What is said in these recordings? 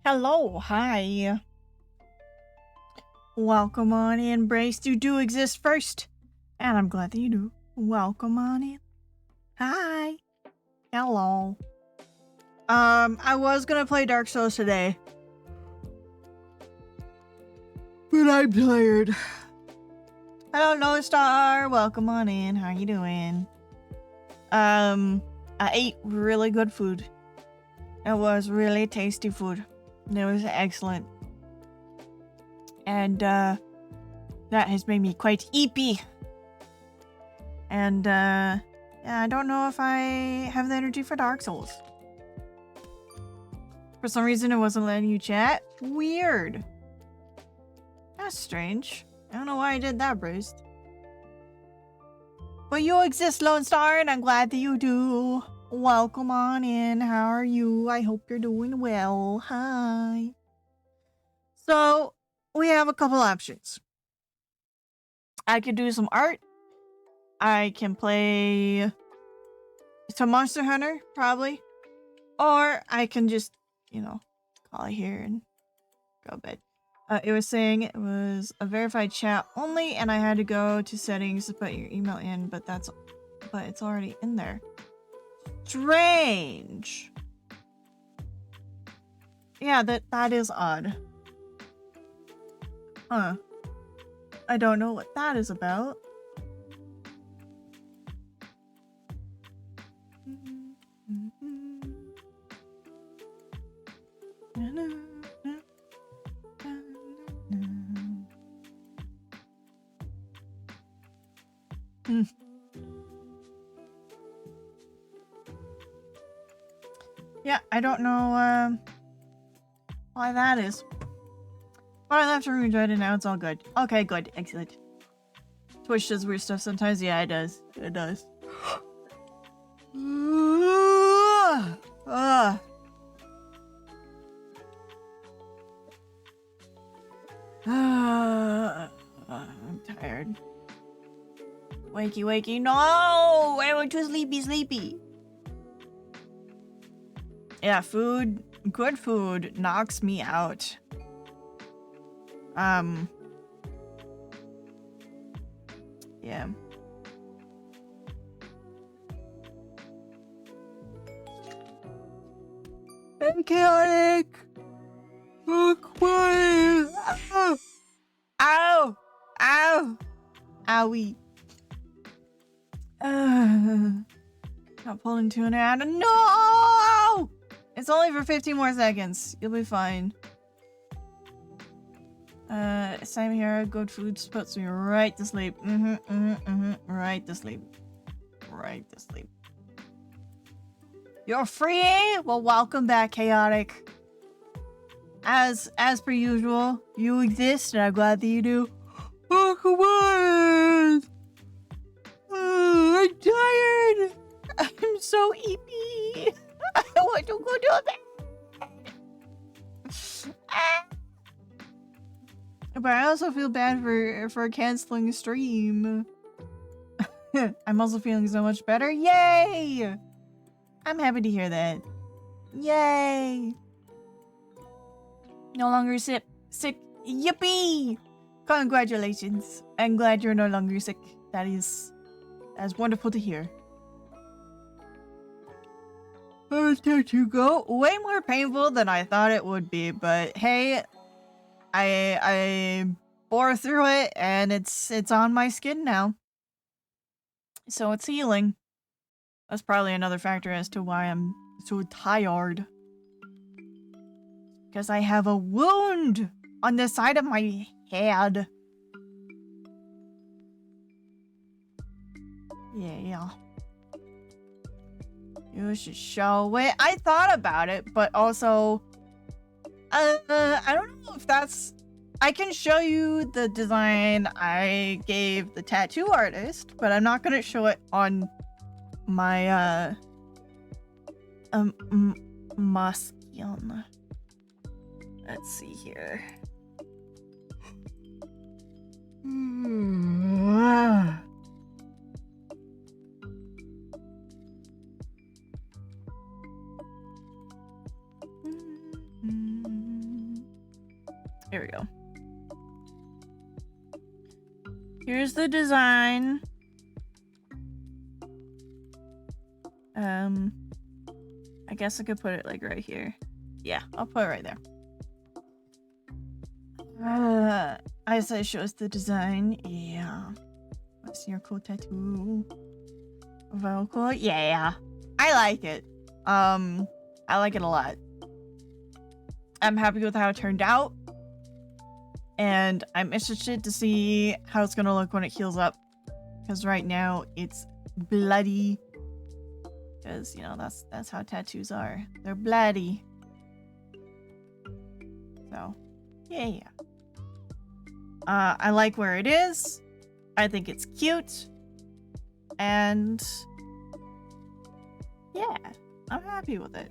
Hello, hi. Welcome on in, Braced. You do exist first, and I'm glad that you do. Welcome on in. Hi. Hello. I was gonna play Dark Souls today, but I'm tired. Hello, Lone Star. Welcome on in. How you doing? I ate really good food. It was really tasty food. It was excellent. And, that has made me quite eepy. And, yeah, I don't know if I have the energy for Dark Souls. For some reason, it wasn't letting you chat. Weird. That's strange. I don't know why I did that, Bruce. But you exist, Lone Star, and I'm glad that you do. Welcome on in. How are you? I hope you're doing well. Hi. So, we have a couple options. I could do some art. I can play some Monster Hunter, probably. Or I can just, call it here and go to bed. It was saying it was a verified chat only, and I had to go to settings to put your email in, but it's already in there. Strange. Yeah, that is odd. Huh. I don't know what that is about. Yeah, I don't know why that is. But I left and enjoyed it, now it's all good. Okay, good. Excellent. Twitch does weird stuff sometimes. Yeah, it does. It does. I'm tired. Wakey, wakey. No! I went too sleepy. Yeah, food. Good food knocks me out. Yeah. And chaotic. Quiet. Ow! Ow! Owie. Not pulling tuna out. No! It's only for 15 more seconds. You'll be fine. Same here. Good food puts me right to sleep. Right to sleep. Right to sleep. You're free? Well, welcome back, Chaotic. As per usual, you exist, and I'm glad that you do. Oh, come on! I'm tired! I'm so eepy. I want to go to bed. But I also feel bad for canceling a stream. I'm also feeling so much better. Yay! I'm happy to hear that. Yay! No longer sick. Yippee! Congratulations. I'm glad you're no longer sick. That's wonderful to hear. Tattoo go way more painful than I thought it would be, but hey, I bore through it and it's on my skin now. So it's healing. That's probably another factor as to why I'm so tired. Because I have a wound on the side of my head. Yeah. You should show it. I thought about it, but also, I don't know if that's... I can show you the design I gave the tattoo artist, but I'm not gonna show it on my, Muskeon. Let's see here. Here we go. Here's the design. I guess I could put it like right here. Yeah, I'll put it right there. I say shows the design. Yeah. What's your cool tattoo? Vocal? Yeah. I like it. I like it a lot. I'm happy with how it turned out. And I'm interested to see how it's gonna look when it heals up. Because right now it's bloody. Because, you know, that's how tattoos are. They're bloody. So, yeah. I like where it is. I think it's cute. And yeah, I'm happy with it.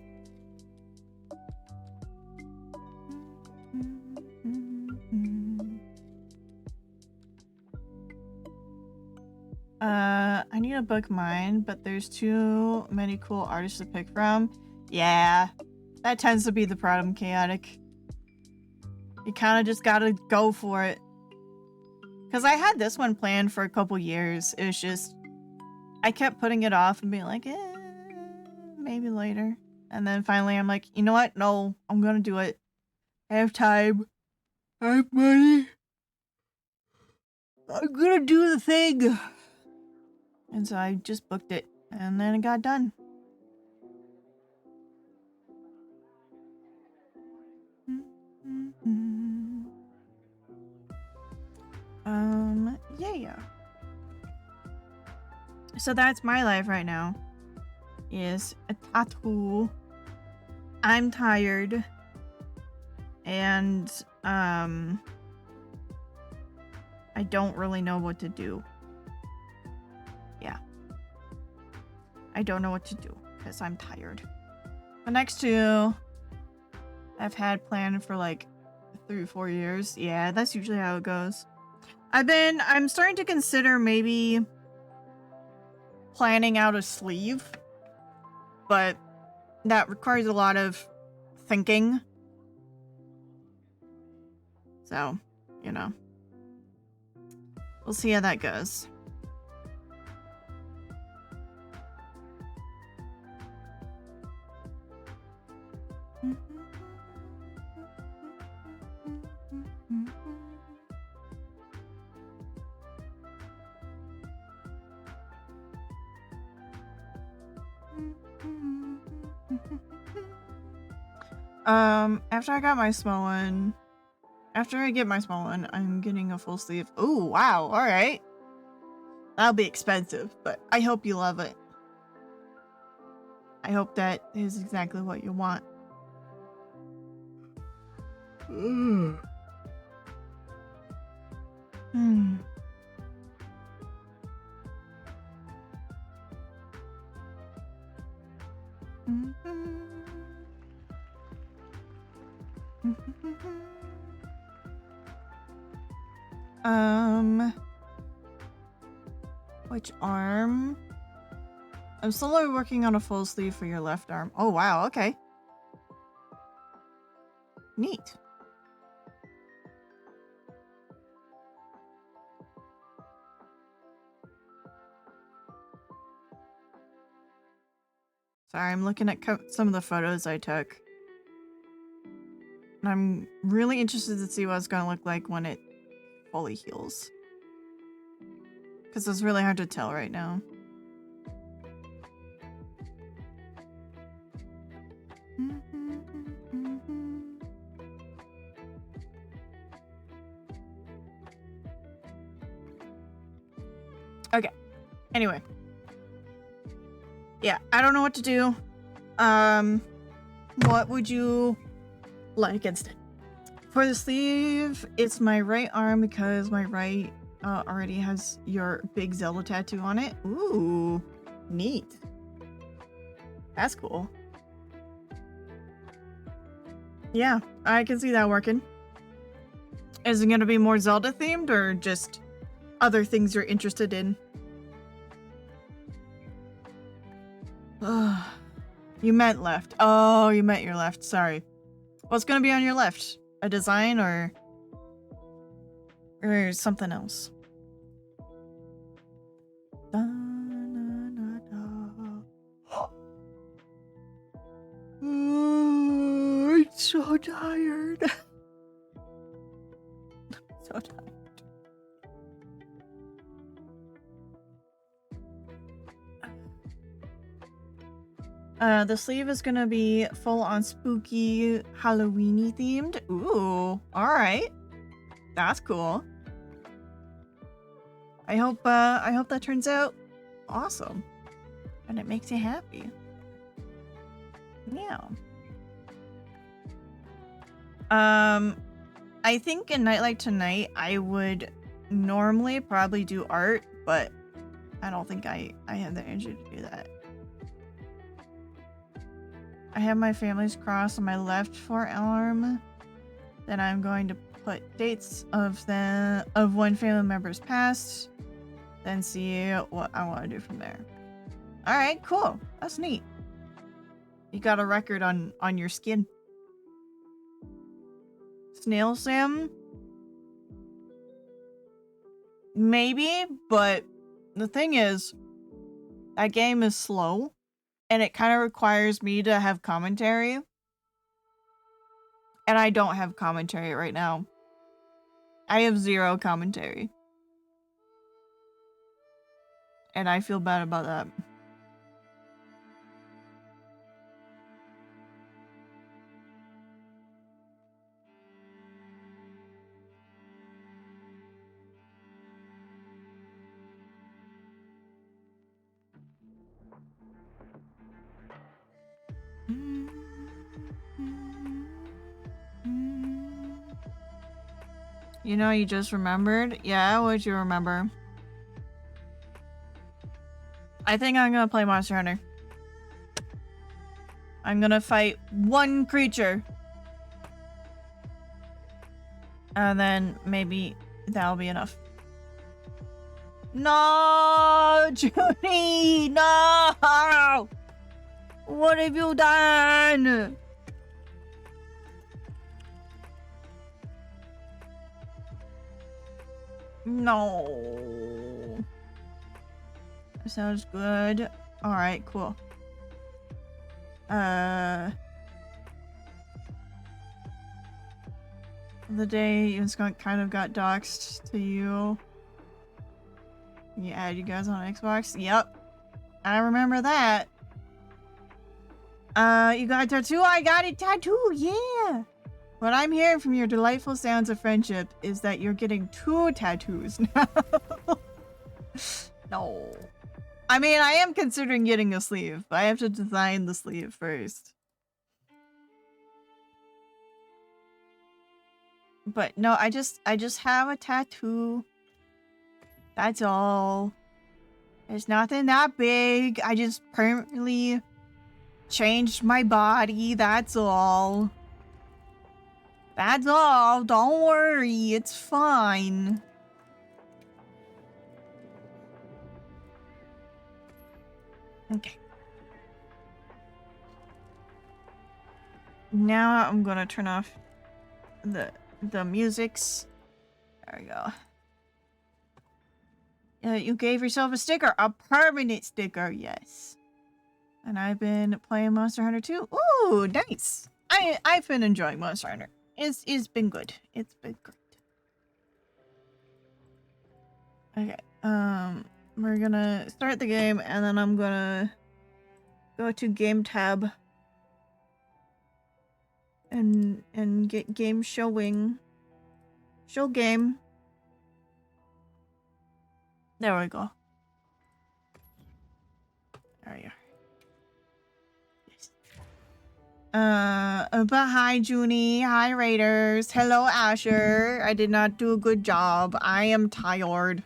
I need to book mine, but there's too many cool artists to pick from. Yeah, that tends to be the problem, Chaotic. You kind of just gotta go for it. Because I had this one planned for a couple years. It was just, I kept putting it off and being like, maybe later. And then finally I'm like, you know what? No, I'm gonna do it. I have time. I have money. I'm gonna do the thing. And so I just booked it. And then it got done. Yeah. So that's my life right now. Is a tattoo. I'm tired. And, I don't really know what to do. Yeah. I don't know what to do because I'm tired. The next two I've had planned for like 3 or 4 years. Yeah, that's usually how it goes. I'm starting to consider maybe planning out a sleeve, but that requires a lot of thinking. So, you know, we'll see how that goes. After I got my small one, after I get my small one, I'm getting a full sleeve. Oh, wow. All right. That'll be expensive, but I hope you love it. I hope that is exactly what you want. Which arm? I'm slowly working on a full sleeve for your left arm. Oh, wow. Okay. Neat. Sorry, I'm looking at some of the photos I took. And I'm really interested to see what it's going to look like when it fully heals. Because it's really hard to tell right now. Okay. Anyway. Yeah, I don't know what to do. What would you like instead? For the sleeve, it's my right arm because my right already has your big Zelda tattoo on it. Ooh, neat. That's cool. Yeah, I can see that working. Is it going to be more Zelda themed or just other things you're interested in? You meant left. Oh, you meant your left. Sorry. What's going to be on your left? A design or something else? Da, da, da. I'm so tired. So tired. The sleeve is gonna be full on spooky Halloweeny themed. Ooh, alright. That's cool. I hope that turns out awesome. And it makes you happy. Yeah. I think in Night Like Tonight I would normally probably do art, but I don't think I have the energy to do that. I have my family's cross on my left forearm. Then I'm going to put dates of when family members passed. Then see what I want to do from there. Alright, cool. That's neat. You got a record on your skin. Snail Sim? Maybe, but the thing is, that game is slow. And it kind of requires me to have commentary. And I don't have commentary right now. I have 0 commentary. And I feel bad about that. You know, you just remembered? Yeah, what'd you remember? I think I'm gonna play Monster Hunter. I'm gonna fight one creature. And then maybe that'll be enough. No, Judy! No! What have you done? No. That sounds good. Alright, cool. The day you kind of got doxxed to you. You add you guys on Xbox? Yep. I remember that. You got a tattoo? I got a tattoo, yeah! What I'm hearing from your delightful sounds of friendship is that you're getting 2 tattoos now. No. I mean, I am considering getting a sleeve, but I have to design the sleeve first. But no, I just have a tattoo. That's all. It's nothing that big. I just permanently changed my body, that's all. That's all, don't worry, it's fine. Okay. Now I'm gonna turn off the musics. There we go. You gave yourself a sticker, a permanent sticker, yes. And I've been playing Monster Hunter 2. Ooh, nice. I've been enjoying Monster Hunter. It's been good. It's been great. Okay. We're gonna start the game, and then I'm gonna go to game tab and get game showing. Show game. There we go. There we are. Yes. But hi Junie, hi Raiders, hello Asher. I did not do a good job. I am tired.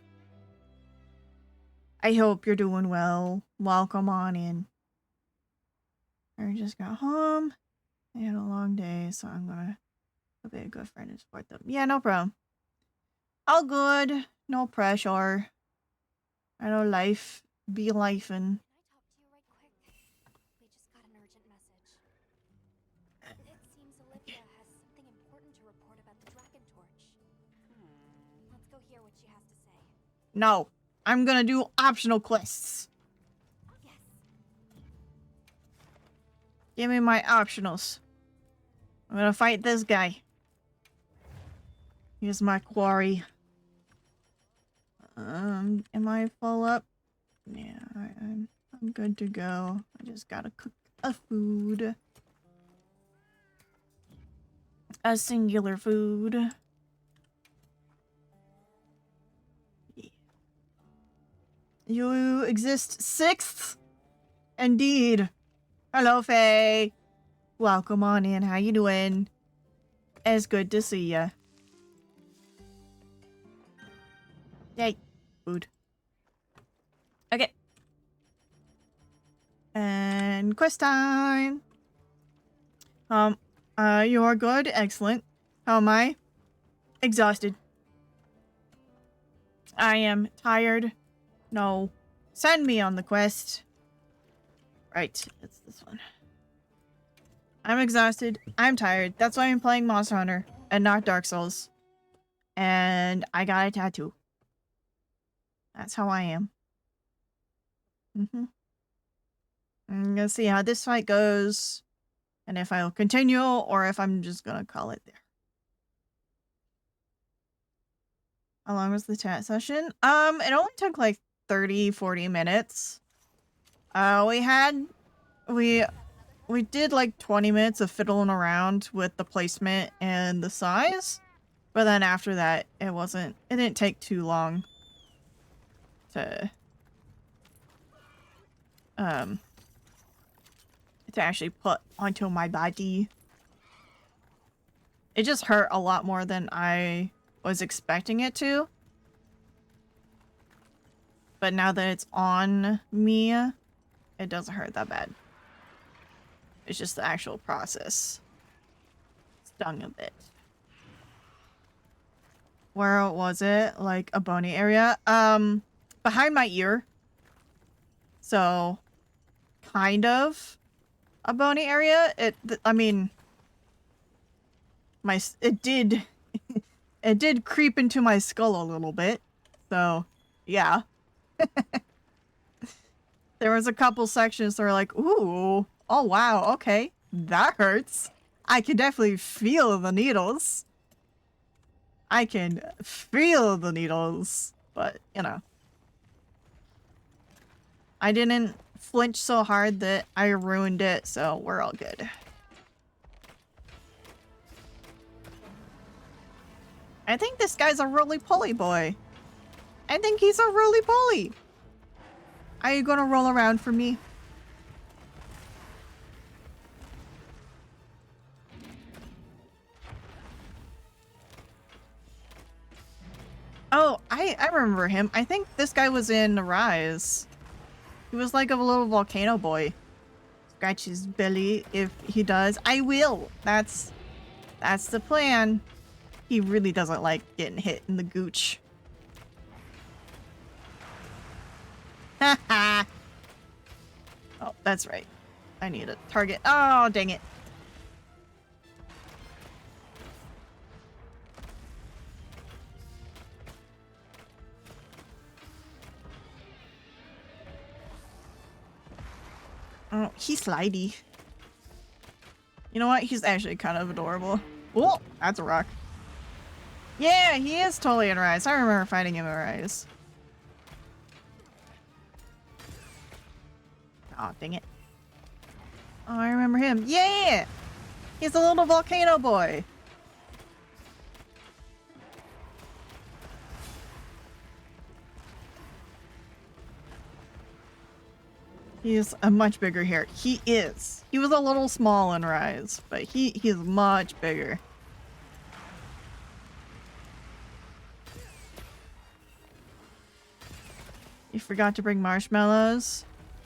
I hope you're doing well. Welcome on in. I just got home. I had a long day, so I'm gonna be a good friend and support them. Yeah, no problem. All good. No pressure. I know life be lifing. Can I talk to you right quick? We just got an urgent message. It seems Olivia has something important to report about the Dragon Torch. Let's go hear what she has to say. No. I'm gonna do optional quests. Yes. Give me my optionals. I'm gonna fight this guy. Here's my quarry. Am I full up? Yeah, I'm good to go. I just gotta cook a food. A singular food. Yeah. You exist sixth? Indeed. Hello, Faye. Welcome on in. How you doing? It's good to see ya. Yay. Food. Okay. And quest time. You are good. Excellent. How am I? Exhausted. I am tired. No. Send me on the quest. Right. It's this one. I'm exhausted. I'm tired. That's why I'm playing Monster Hunter and not Dark Souls. And I got a tattoo. That's how I am. I'm gonna see how this fight goes. And if I'll continue or if I'm just gonna call it there. How long was the chat session? It only took like 30-40 minutes. We did like 20 minutes of fiddling around with the placement and the size. But then after that, it didn't take too long to actually put onto my body. It just hurt a lot more than I was expecting it to. But now that it's on me, it doesn't hurt that bad. It's just the actual process. Stung a bit. Where was it? Like a bony area? Behind my ear. So, kind of a bony area. I mean, it did creep into my skull a little bit. So, yeah. There was a couple sections that were like, ooh, oh wow, okay, that hurts. I can definitely feel the needles. I can feel the needles, but, you know. I didn't flinch so hard that I ruined it, so we're all good. I think this guy's a roly-poly boy. I think he's a roly-poly. Are you gonna roll around for me? Oh, I remember him. I think this guy was in Rise. He was like a little volcano boy. scratch his belly if he does. I will. That's the plan. He really doesn't like getting hit in the gooch. Haha. Oh, that's right. I need a target. Oh, dang it. Oh, he's slidey. You know what? He's actually kind of adorable. Oh, that's a rock. Yeah, he is totally in Rise. I remember fighting him in Rise. Oh, dang it. Oh, I remember him. Yeah! He's a little volcano boy. He's a much bigger here. He is. He was a little small in Rise, but he's much bigger. You forgot to bring marshmallows?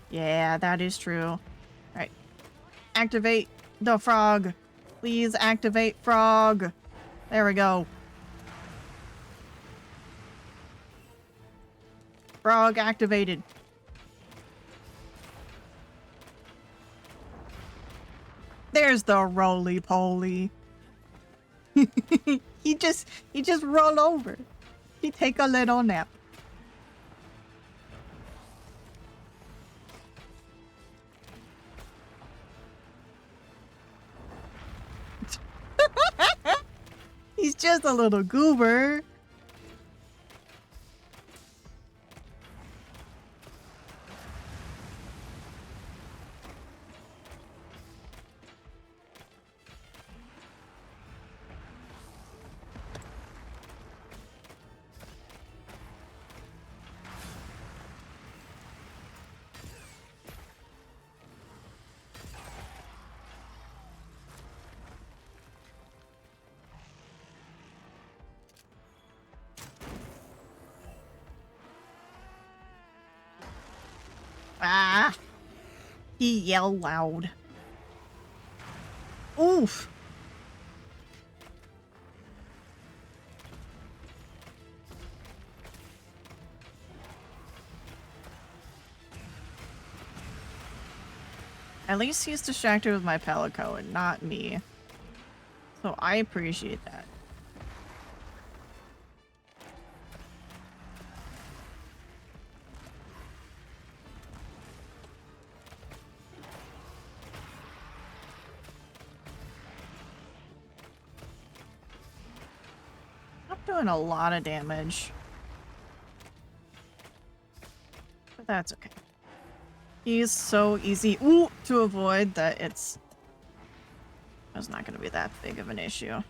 Yeah, that is true. Alright. Activate the frog. Please activate frog. There we go. Frog activated. There's the roly-poly. he just roll over. He take a little nap. He's just a little goober. Ah! He yelled loud. Oof! At least he's distracted with my Palico and not me. So I appreciate that. I'm doing a lot of damage. But that's okay. He's so easy to avoid that it's not going to be that big of an issue.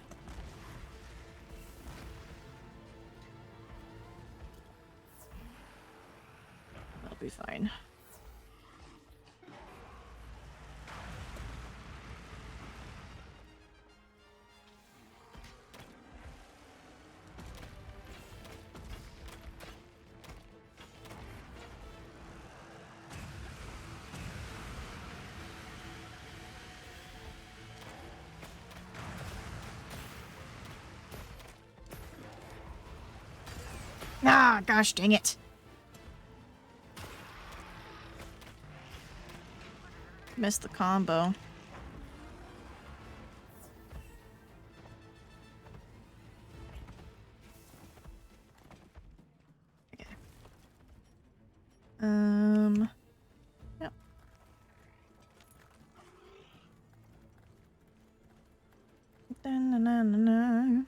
That'll be fine. Ah, gosh dang it. Missed the combo. Okay. Yep. Da-na-na-na-na.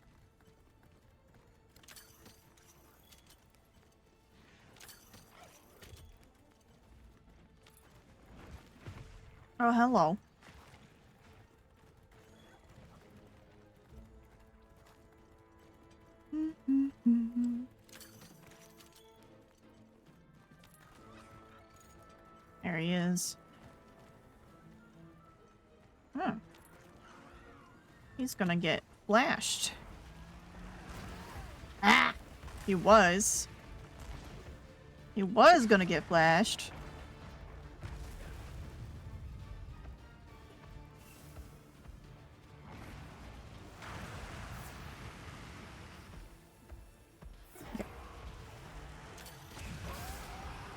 Oh, hello. There he is. Huh. He's gonna get flashed. Ah! He was. He was gonna get flashed.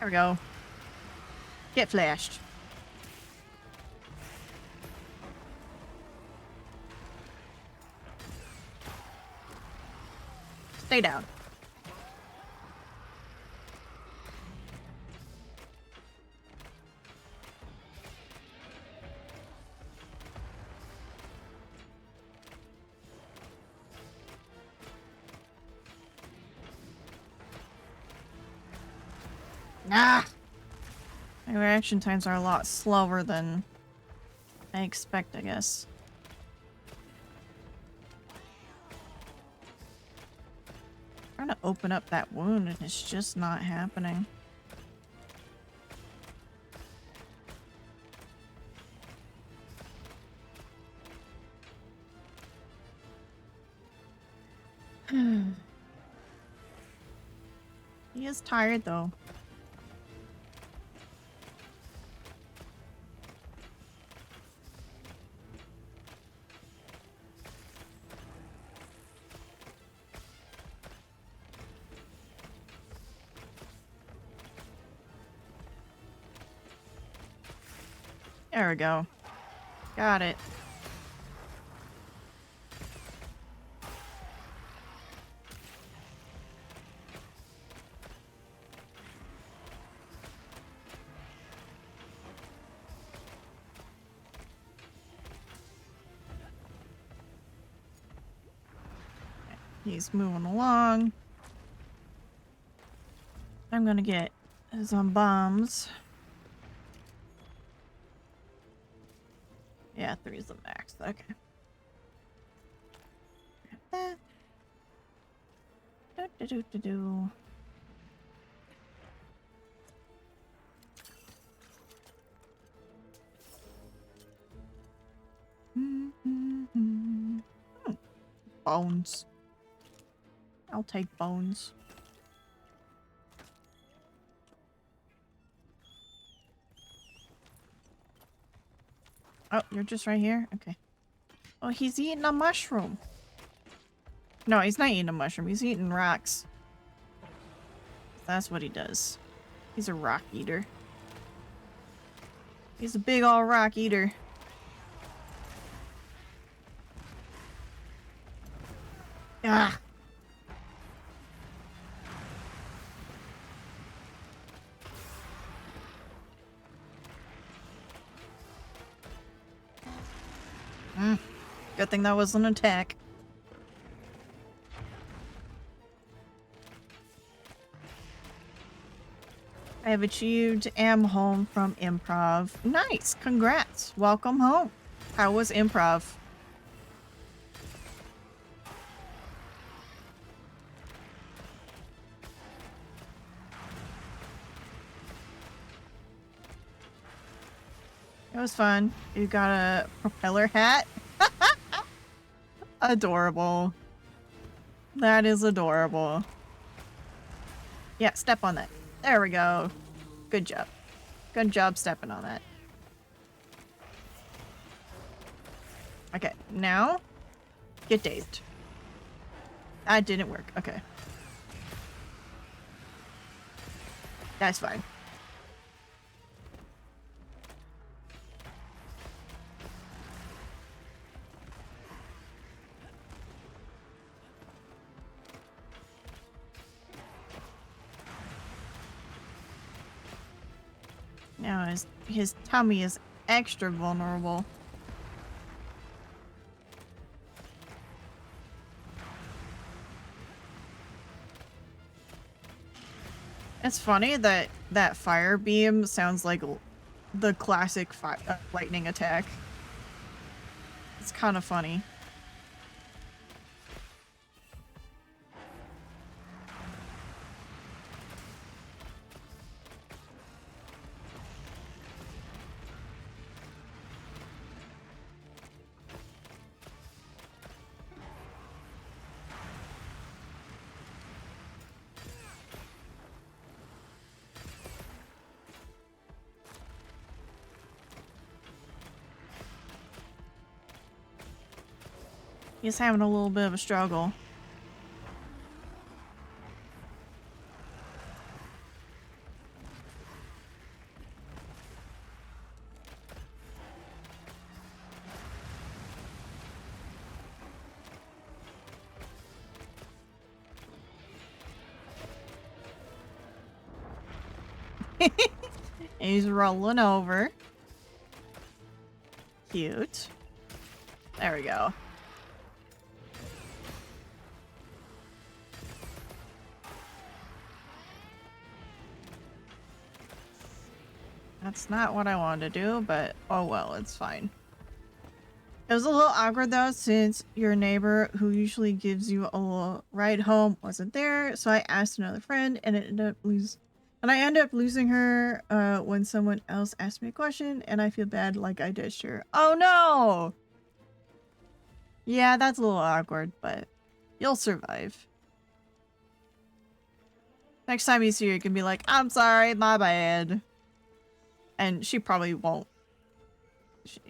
There we go. Get flashed. Stay down. Ah! My reaction times are a lot slower than I expect, I guess. Trying to open up that wound and it's just not happening. He is tired though. There we go. Got it. He's moving along. I'm gonna get some bombs. Yeah, 3 is the max. Okay. That. Do. Bones. I'll take bones. Oh, you're just right here? Okay. Oh, he's eating a mushroom. No, he's not eating a mushroom. He's eating rocks. That's what he does. He's a rock eater. He's a big ol' rock eater. Ah. Good thing that was an attack. I have achieved am home from improv. Nice! Congrats! Welcome home. How was improv? It was fun. You got a propeller hat? Adorable. That is adorable. Yeah, step on that. There we go. Good job. Good job stepping on that. Okay, now get dazed. That didn't work. Okay. That's fine. Now his tummy is extra vulnerable. It's funny that that fire beam sounds like the classic lightning attack. It's kind of funny. He's having a little bit of a struggle. He's rolling over. Cute. There we go. That's not what I wanted to do, but oh well, it's fine. It was a little awkward though, since your neighbor who usually gives you a ride home wasn't there, so I asked another friend and I ended up losing her when someone else asked me a question, and I feel bad like I ditched her. Oh no! Yeah, that's a little awkward, but you'll survive. Next time you see her, you can be like, I'm sorry, my bad. And she probably won't.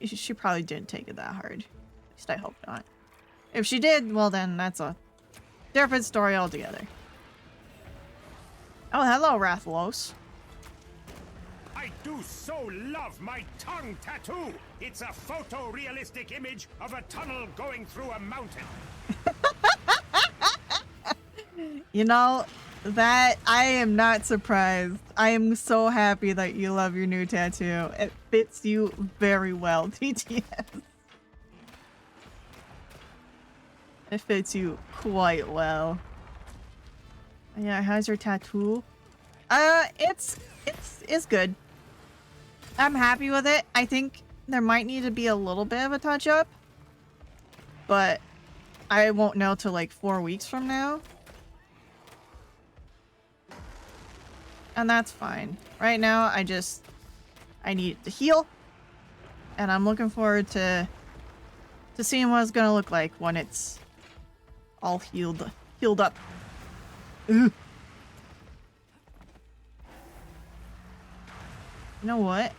She probably didn't take it that hard. At least I hope not. If she did, well then that's a different story altogether. Oh, hello, Rathalos. I do so love my tongue tattoo! It's a photorealistic image of a tunnel going through a mountain. You know, that I am not surprised. I am so happy that you love your new tattoo. It fits you very well, TTS. It fits you quite well. Yeah, how's your tattoo? It's good. I'm happy with it. I think there might need to be a little bit of a touch up, but I won't know till like 4 weeks from now. And that's fine. Right now, I need it to heal. And I'm looking forward to seeing what it's gonna look like when it's all healed up. Ugh. You know what?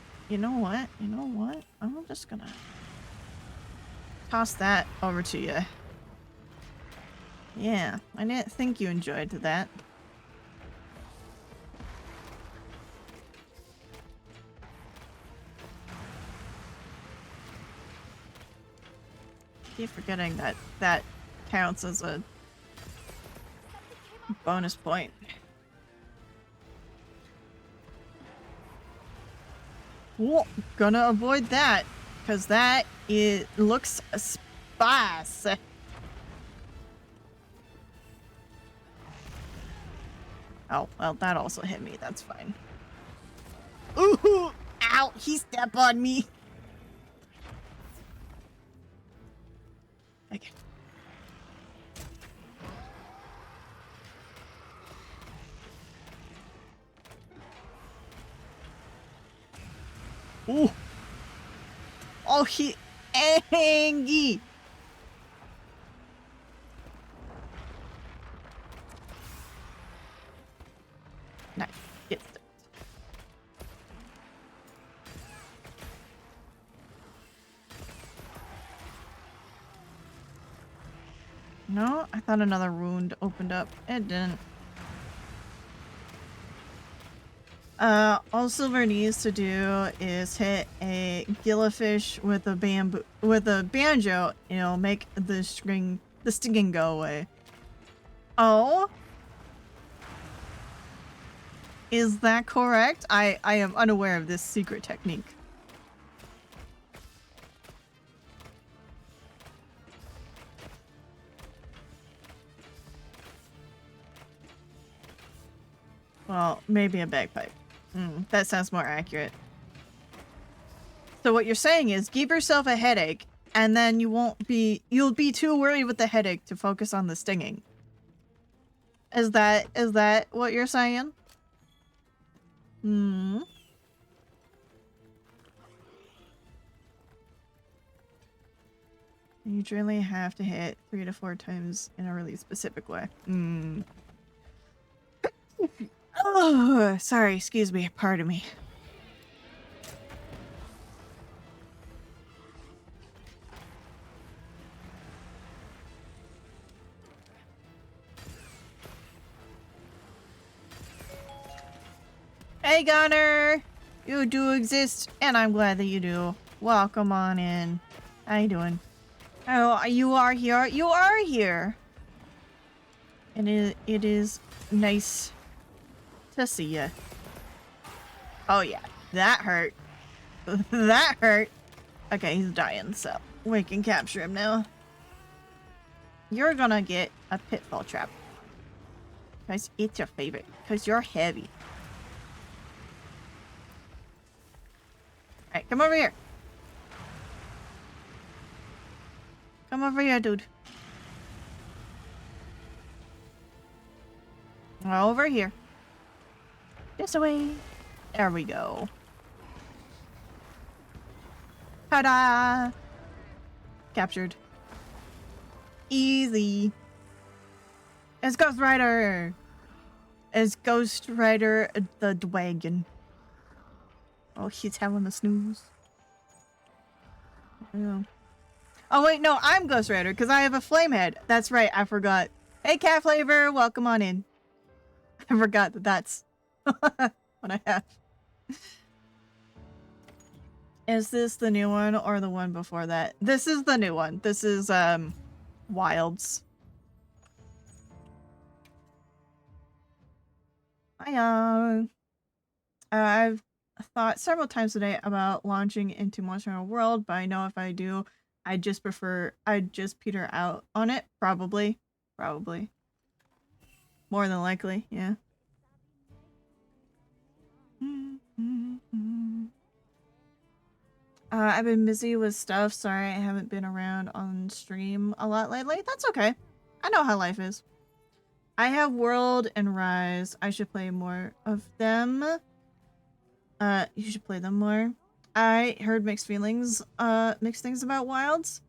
I'm just gonna toss that over to you. Yeah, I didn't think you enjoyed that. Keep forgetting that counts as a bonus point. Well, gonna avoid that, because it looks spice. Oh, well, that also hit me. That's fine. Ooh! Ow! He stepped on me! Okay. Ooh! Oh, he angry! Nice. Get it. No, I thought another wound opened up. It didn't. All Silver needs to do is hit a Gillifish with a banjo, and it'll make the stinging go away. Oh? Is that correct? I am unaware of this secret technique. Well, maybe a bagpipe. That sounds more accurate. So what you're saying is give yourself a headache, and then you'll be too worried with the headache to focus on the stinging. Is that what you're saying? You generally have to hit 3 to 4 times in a really specific way. Oh, sorry, excuse me, pardon me. Hey, Gunner! You do exist, and I'm glad that you do. Welcome on in. How you doing? Oh, you are here? You are here! And it is nice to see you. Oh yeah, that hurt. That hurt. Okay, he's dying, so we can capture him now. You're gonna get a pitfall trap. Because it's your favorite. Because you're heavy. Alright, come over here. Come over here, dude. Over here. This way. There we go. Ta-da! Captured. Easy. It's Ghost Rider! It's Ghost Rider the Dragon. Oh, he's having a snooze. Yeah. Oh wait, no, I'm Ghost Rider because I have a flame head. That's right, I forgot. Hey, Cat Flavor, welcome on in. I forgot that that's what I have. Is this the new one or the one before that? This is the new one. This is Wilds. Hiya. I've thought several times today about launching into Monster Hunter World, but I know if I do, I'd just peter out on it. Probably. More than likely, yeah. I've been busy with stuff. Sorry, I haven't been around on stream a lot lately. That's okay. I know how life is. I have World and Rise. I should play more of them. You should play them more. I heard mixed things about Wilds.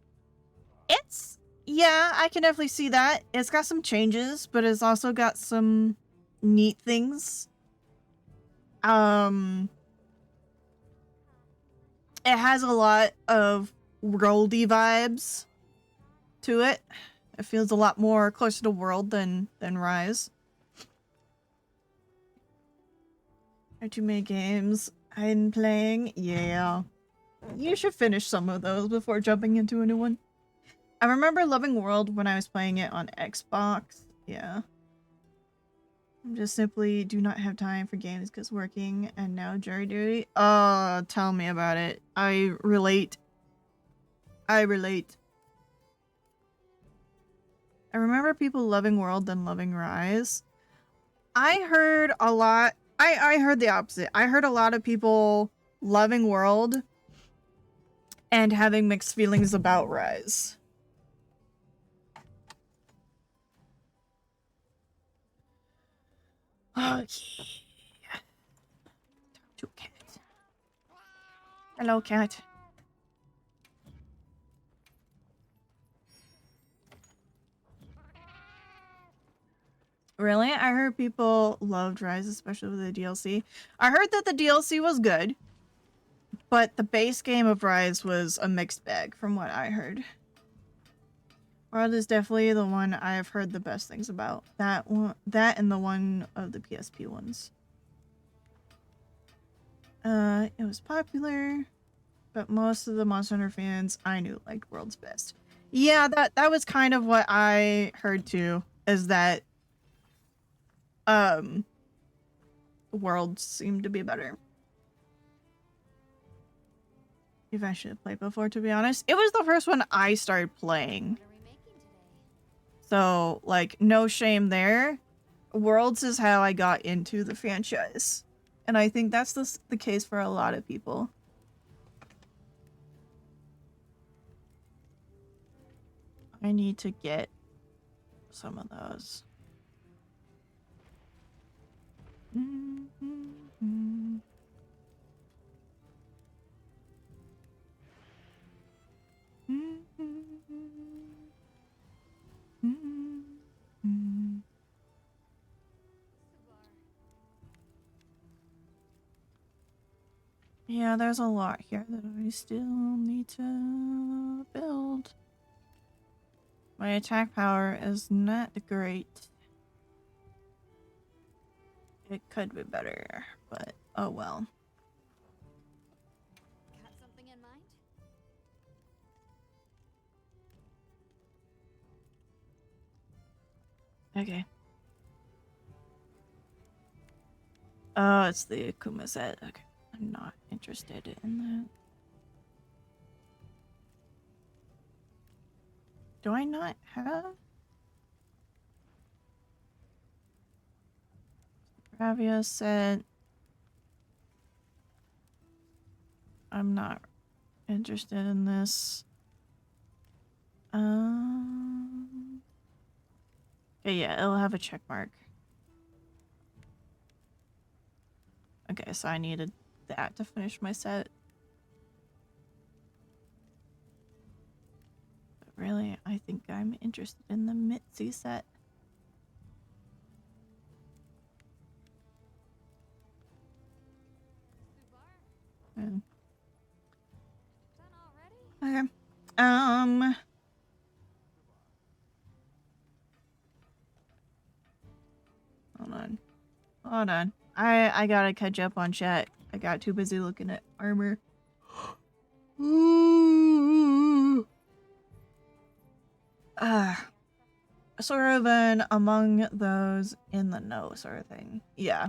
Yeah, I can definitely see that. It's got some changes, but it's also got some neat things. It has a lot of worldy vibes to it. It feels a lot more closer to World than Rise. Are too many games I'm playing? Yeah. You should finish some of those before jumping into a new one. I remember loving World when I was playing it on Xbox. Yeah. I just simply do not have time for games because working and now jury duty. Tell me about it. I relate. I remember people loving World than loving Rise. I heard a lot. I heard the opposite. I heard a lot of people loving World and having mixed feelings about Rise. Oh, yeah. Talk to cat. Hello, cat. Really? I heard people loved Rise, especially with the DLC. I heard that the DLC was good, but the base game of Rise was a mixed bag from what I heard. World is definitely the one I have heard the best things about. That one, that and the one of the PSP ones. It was popular, but most of the Monster Hunter fans I knew liked World's best. Yeah, that was kind of what I heard too, is that World seemed to be better. If I should have played before, to be honest. It was the first one I started playing. So, like, no shame there. Worlds is how I got into the franchise. And I think that's the case for a lot of people. I need to get some of those. Yeah, there's a lot here that I still need to build. My attack power is not great. It could be better, but oh well. Got something in mind? Okay. Oh, it's the Akuma set. Okay. I'm not interested in that. Do I not have? Bravia set. I'm not interested in this. Okay, yeah, it'll have a check mark. Okay, so I needed that to finish my set. But really, I think I'm interested in the Mitzi set. Done already? Okay. Hold on. I gotta catch up on chat. I got too busy looking at armor. Sort of an among those in the know sort of thing. Yeah.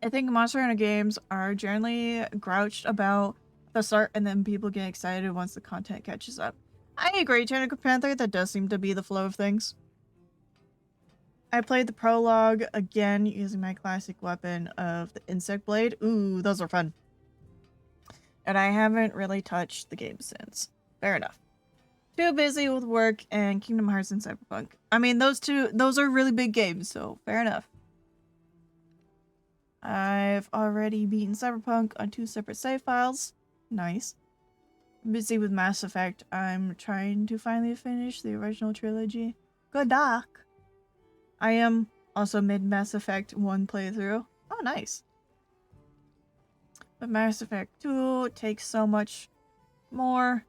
I think Monster Hunter games are generally grouched about the start and then people get excited once the content catches up. I agree, Tentacle Panther, that does seem to be the flow of things. I played the prologue again using my classic weapon of the Insect Blade. Ooh, those are fun. And I haven't really touched the game since. Fair enough. Too busy with work and Kingdom Hearts and Cyberpunk. I mean, those are really big games, so fair enough. I've already beaten Cyberpunk on 2 separate save files. Nice. I'm busy with Mass Effect. I'm trying to finally finish the original trilogy. Good luck. I am also mid Mass Effect 1 playthrough. Oh, nice. But Mass Effect 2 takes so much more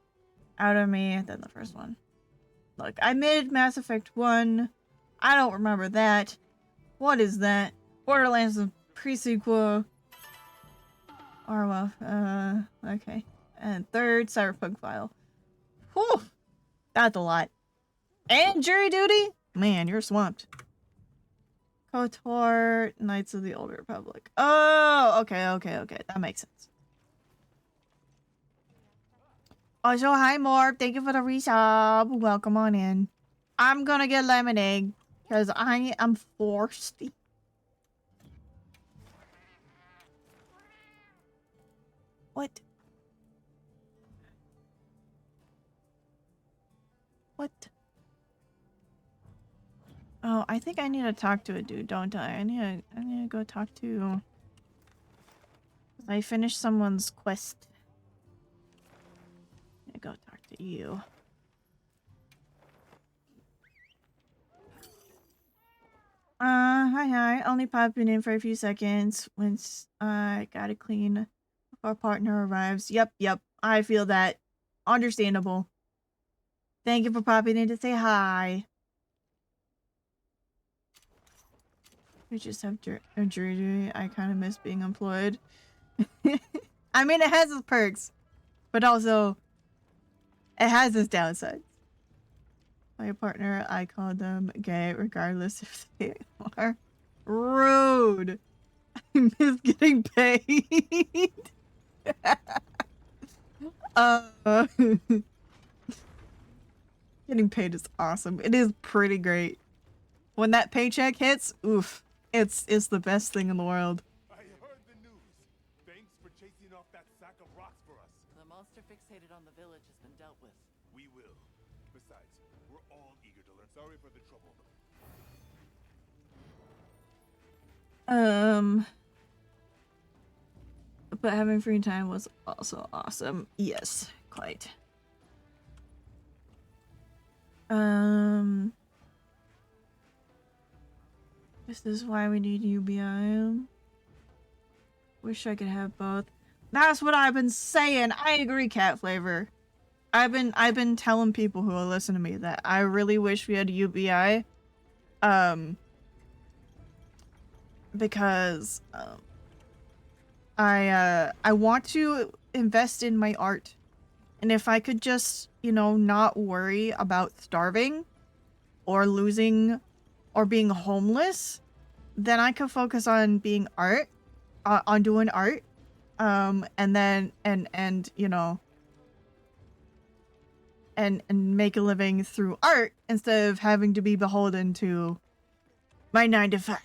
out of me than the first one. Look, I mid Mass Effect 1. I don't remember that. What is that? Borderlands is pre-sequel. Or well, okay. And third, Cyberpunk file. Whew! That's a lot. And jury duty? Man, you're swamped. KOTOR, Knights of the Old Republic. Oh, okay. That makes sense. Also, hi Morb. Thank you for the resub. Welcome on in. I'm gonna get lemonade because I am thirsty. What? What? Oh, I think I need to talk to a dude, don't I? I need to go talk to... I finished someone's quest. I need to go talk to you. Hi. Only popping in for a few seconds once I gotta clean if our partner arrives. Yep. I feel that. Understandable. Thank you for popping in to say hi. We just have a jury. I kind of miss being employed. I mean, it has its perks, but also it has its downsides. My partner, I call them gay regardless if they are. Rude. I miss getting paid. Getting paid is awesome. It is pretty great. When that paycheck hits, oof. It's the best thing in the world. I heard the news. Thanks for chasing off that sack of rocks for us. The monster fixated on the village has been dealt with. We will. Besides, we're all eager to learn. Sorry for the trouble. But having free time was also awesome. Yes, quite. This is why we need UBI. Wish I could have both. That's what I've been saying. I agree, Cat Flavor. I've been telling people who will listen to me that I really wish we had UBI. Because I want to invest in my art. And if I could just, not worry about starving or losing or being homeless then I could focus on being art, on doing art, and then and you know, and make a living through art instead of having to be beholden to my 9 to 5.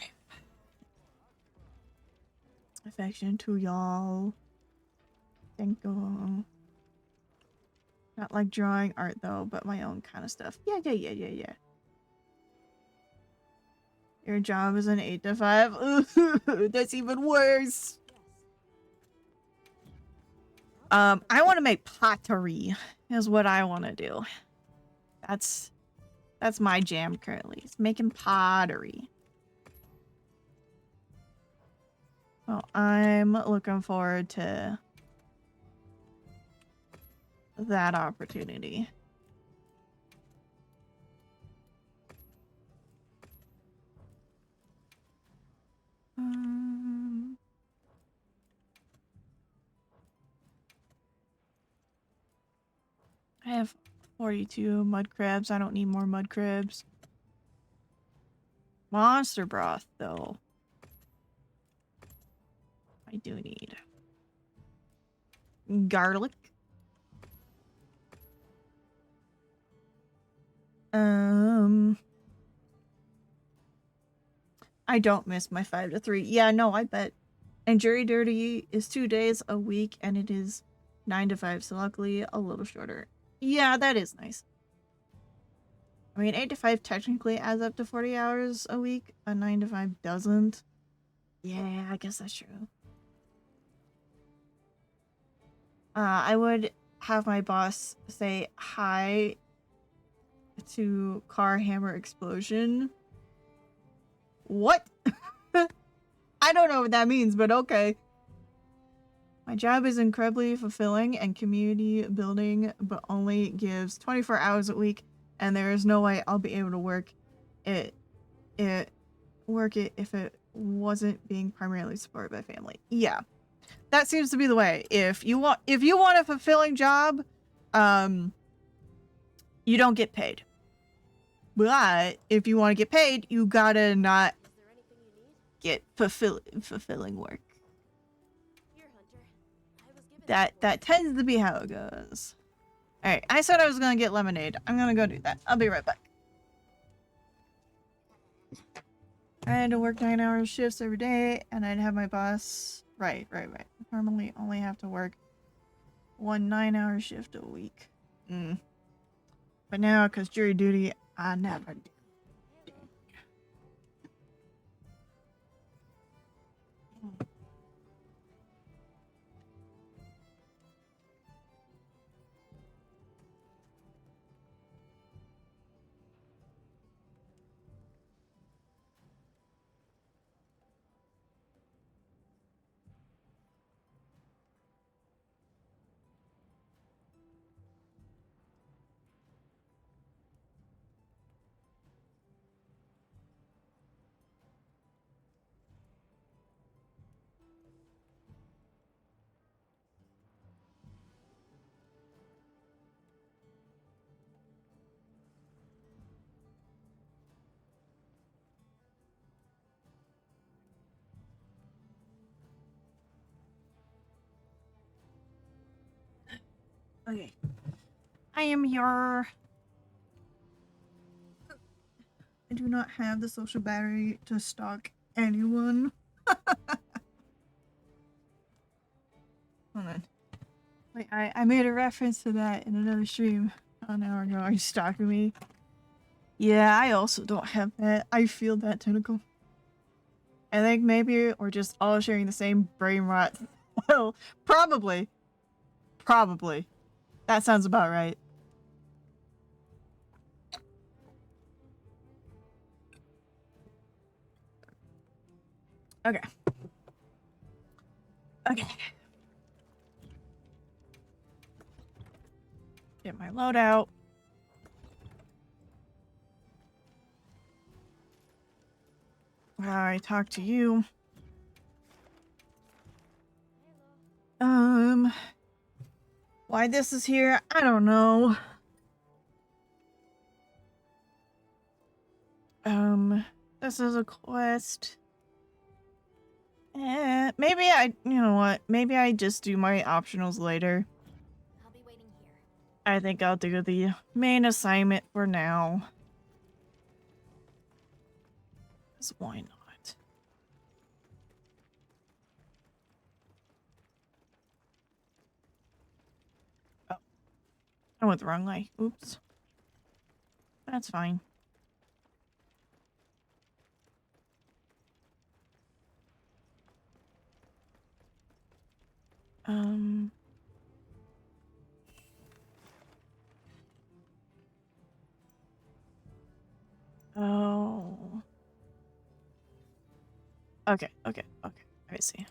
Affection to y'all. Thank you. Not like drawing art though, but my own kind of stuff. Yeah. Your job is an 8 to 5. Ooh, that's even worse. I want to make pottery is what I want to do. That's my jam currently. It's making pottery. So I'm looking forward to that opportunity. I have 42 mud crabs. I don't need more mud crabs. Monster broth, though. I do need garlic. I don't miss my 5 to 3. Yeah, no, I bet. And jury duty is 2 days a week, and it is 9 to 5, so luckily a little shorter. Yeah, that is nice. I mean, 8 to 5 technically adds up to 40 hours a week. A 9 to 5 doesn't. Yeah, I guess that's true. I would have my boss say hi to Car Hammer Explosion. What? I don't know what that means, but okay. My job is incredibly fulfilling and community building, but only gives 24 hours a week, and there is no way I'll be able to work it if it wasn't being primarily supported by family. Yeah. That seems to be the way. If you want a fulfilling job, you don't get paid. But if you want to get paid, you gotta not get fulfilling work. That tends to be how it goes. Alright, I said I was gonna get lemonade. I'm gonna go do that. I'll be right back. I had to work 9-hour shifts every day, and I'd have my boss... Right. Normally only have to work 1 9-hour shift a week. But now, because jury duty, I never do. Okay. I am here. I do not have the social battery to stalk anyone. Hold on. Wait, I made a reference to that in another stream an hour ago. Are you stalking me? Yeah, I also don't have that. I feel that, Tentacle. I think maybe we're just all sharing the same brain rot. Well, probably. Probably. That sounds about right. Okay. Get my loadout. I talk to you. Why this is here, I don't know. This is a quest. Maybe you know what? Maybe I just do my optionals later. I'll be waiting here. I think I'll do the main assignment for now. 'Cause why not? Oh, I went the wrong way. Oops. That's fine. Oh. Okay. I see.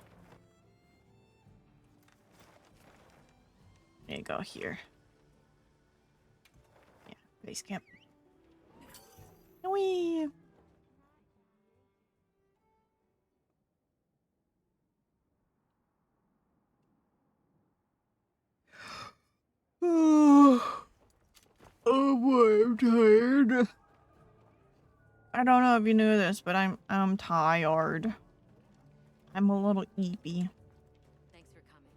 There you go here. Yeah, base camp. Whee! Oh boy, I'm tired. I don't know if you knew this, but I'm tired. I'm a little eepy. Thanks for coming.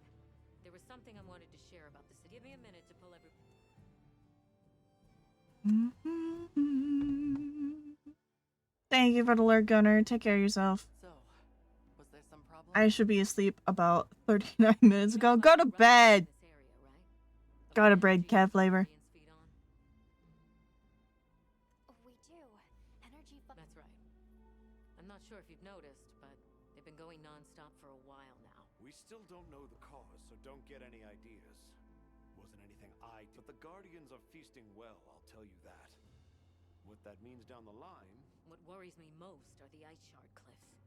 There was something I wanted to share about the city. Give me a minute to pull every... Thank you for the alert, Gunner. Take care of yourself. So, was there some problem? I should be asleep about 39 minutes ago. Go to bed! Go to bed, cat flavor. We do. Energy That's right. I'm not sure if you've noticed, but they've been going non-stop for a while now. We still don't know the cause, so don't get any ideas. Wasn't anything I did. But the Guardians are feasting well, I'll tell you that. What that means down the line... What worries me most are the ice shard cliffs.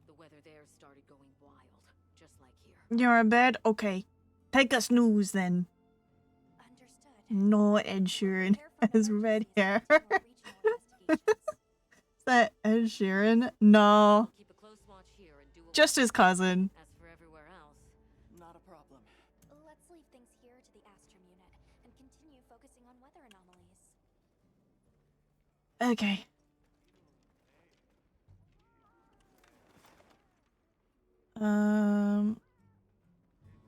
The weather there started going wild, just like here. You're in bed? Okay. Take a snooze then. understood. No, Ed Sheeran has red hair. Is that Ed Sheeran? No. Keep a close watch here and do what Just his cousin. As for everywhere else, Not a problem. Let's leave things here to the Astrum unit and continue focusing on weather anomalies. Okay.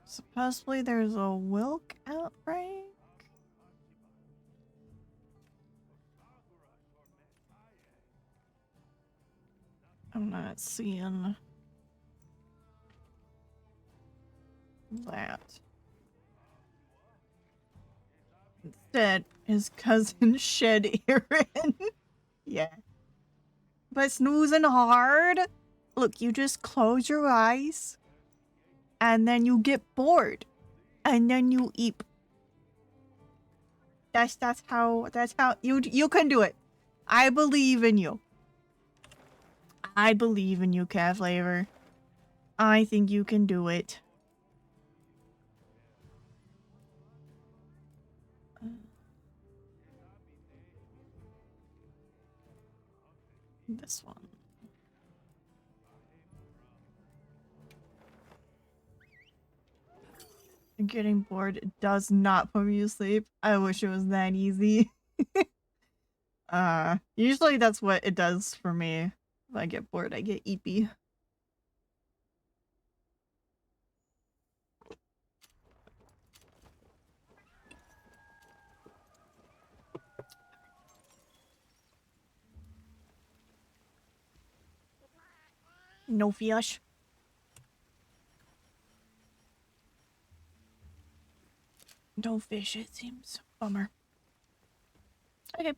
Supposedly there's a Wilk outbreak. I'm not seeing that. Instead, his cousin shed Aaron. Yeah. But snoozing hard. Look, you just close your eyes. And then you get bored. And then you eat. That's how you can do it. I believe in you. I believe in you, cat flavor. I think you can do it. This one. Getting bored does not put me to sleep. I wish it was that easy. Usually that's what it does for me. If I get bored, I get eepy. No fish. No fish, it seems. Bummer. Okay.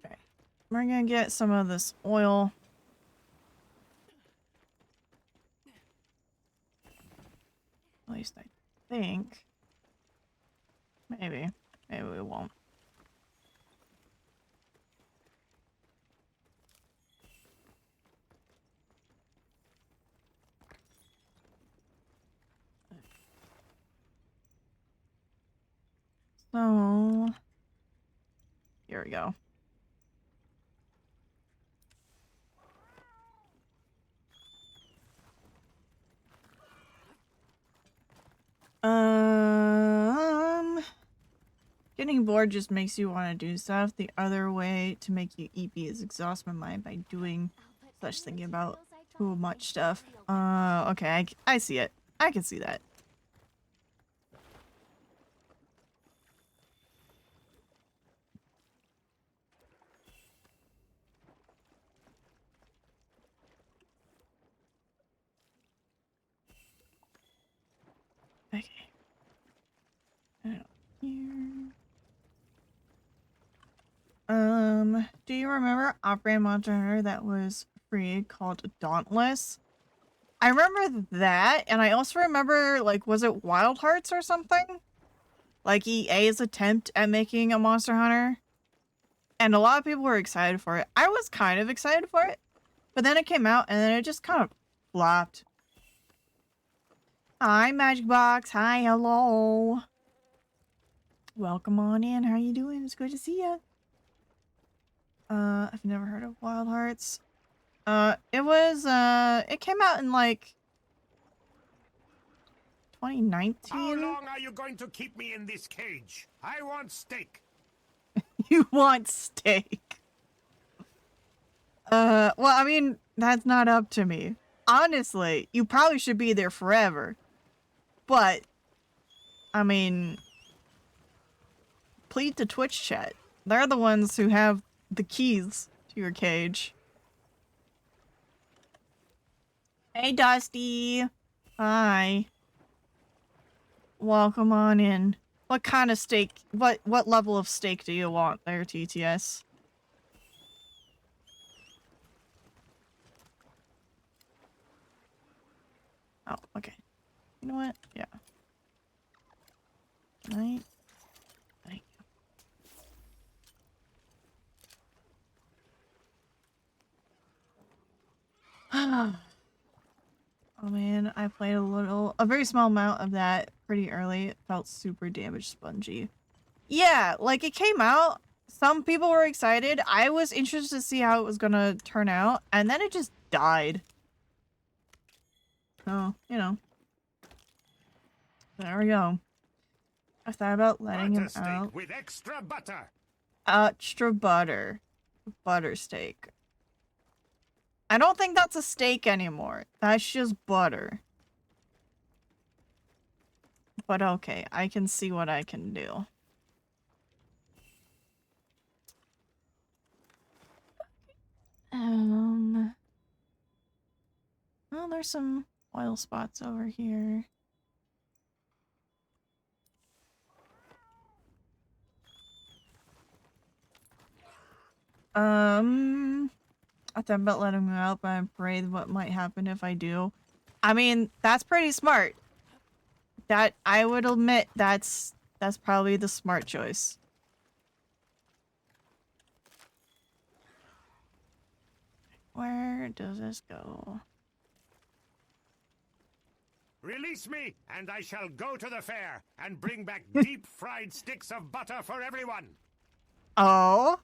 Okay. We're gonna get some of this oil. At least I think. Maybe. Maybe we won't. So, here we go. Getting bored just makes you want to do stuff. The other way to make you EP is exhaust my mind by doing such thinking about too much stuff. Okay, I see it. I can see that. Okay. Out here. Do you remember off-brand Monster Hunter that was free called Dauntless? I remember that, and I also remember, like, was it Wild Hearts or something? Like EA's attempt at making a Monster Hunter. And a lot of people were excited for it. I was kind of excited for it, but then it came out and then it just kind of flopped. Hi, Magic Box. Hi, hello. Welcome on in. How you doing? It's good to see you. I've never heard of Wild Hearts. It came out in like 2019. How long are you going to keep me in this cage? I want steak. You want steak. Well, I mean, that's not up to me. Honestly, you probably should be there forever. But, I mean, plead to Twitch chat. They're the ones who have the keys to your cage. Hey, Dusty. Hi. Welcome on in. What kind of steak? What level of steak do you want there, TTS? Oh, okay. You know what? Yeah. Right. Thank you. Oh man, I played a very small amount of that pretty early. It felt super damage spongy. Yeah, like it came out. Some people were excited. I was interested to see how it was gonna turn out, and then it just died. So, you know. There we go. I thought about letting him Butter steak out. with extra butter. Extra butter. Butter steak. I don't think that's a steak anymore. That's just butter. But okay, I can see what I can do. Well, there's some oil spots over here. I thought about letting him out, but I'm afraid what might happen if I do. I mean, that's pretty smart. That, I would admit, that's probably the smart choice. Where does this go? Release me, and I shall go to the fair and bring back deep-fried sticks of butter for everyone. Oh,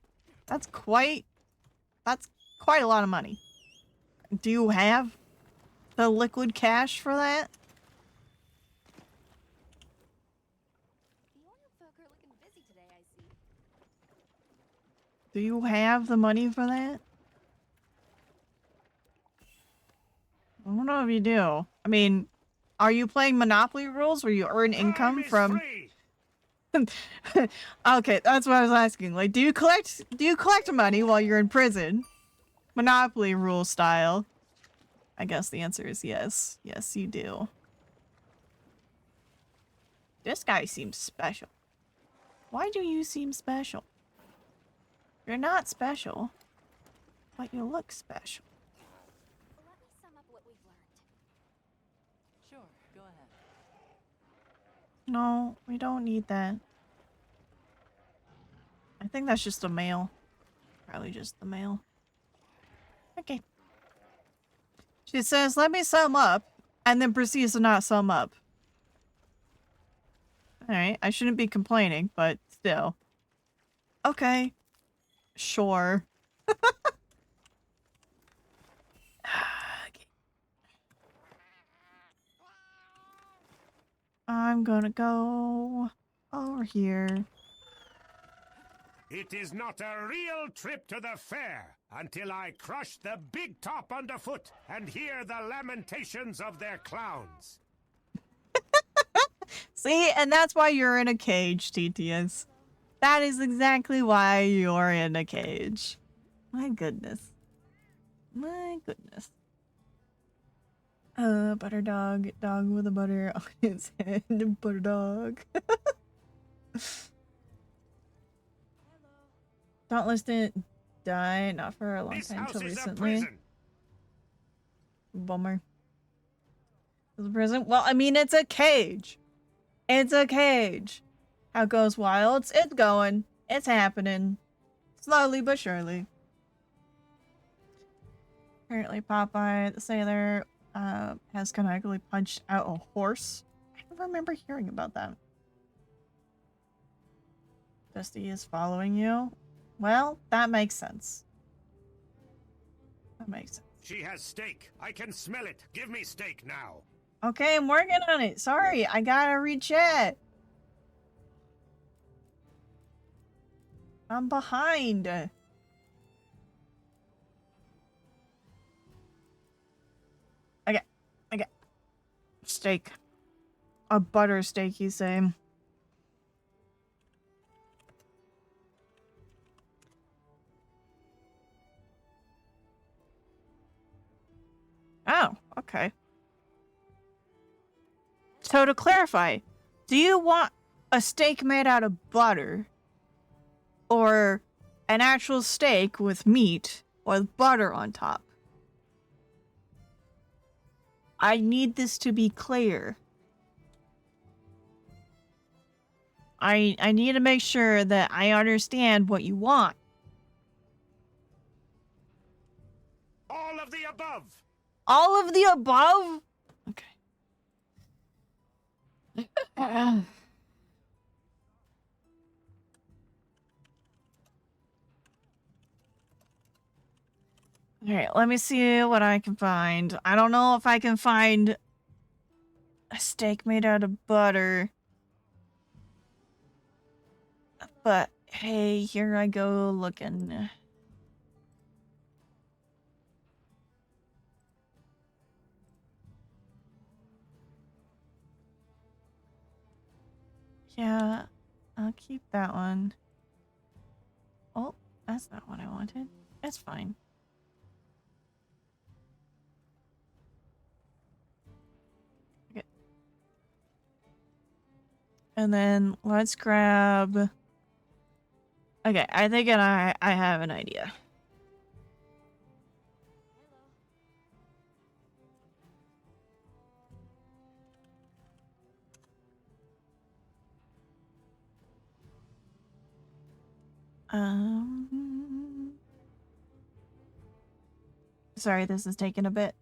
that's quite a lot of money. Do you have the liquid cash for that? The owner folk are looking busy today, I see. Do you have the money for that? I don't know if you do. I mean, are you playing Monopoly rules where you earn income Crime is from... free. Okay, that's what I was asking. Like, do you collect money while you're in prison? Monopoly rule style. I guess the answer is yes. Yes, you do. This guy seems special. Why do you seem special? You're not special, but you look special. Let me sum up what we've learned. Sure, go ahead. No, we don't need that. I think that's just a mail. Probably just the mail. Okay. She says, let me sum up, and then proceeds to not sum up. Alright, I shouldn't be complaining, but still. Okay. Sure. Okay. I'm gonna go over here. It is not a real trip to the fair until I crush the big top underfoot and hear the lamentations of their clowns. See, and that's why you're in a cage, TTS. That is exactly why you're in a cage. My goodness. My goodness. Butter dog. Dog with a butter on his head. Butter dog. Dauntless didn't die, not for a long This time, house until is a recently. prison. Bummer. It's a prison? Well, I mean, it's a cage. It's a cage. How it goes wild? It's going. It's happening. Slowly but surely. Apparently Popeye the Sailor has canonically punched out a horse. I don't remember hearing about that. Dusty is following you. Well, that makes sense. That makes sense. She has steak. I can smell it. Give me steak now. Okay, I'm working on it. Sorry, I gotta read chat. I'm behind. Okay. Steak. A butter steak, you say? Oh, okay. So to clarify, do you want a steak made out of butter? Or an actual steak with meat with butter on top? I need this to be clear. I need to make sure that I understand what you want. All of the above. All of the above? Okay. Alright, let me see what I can find. I don't know if I can find a steak made out of butter. But hey, here I go looking. Yeah, I'll keep that one. Oh, that's not what I wanted. That's fine. Okay. And then let's grab... Okay, I think I have an idea. Sorry, this is taking a bit.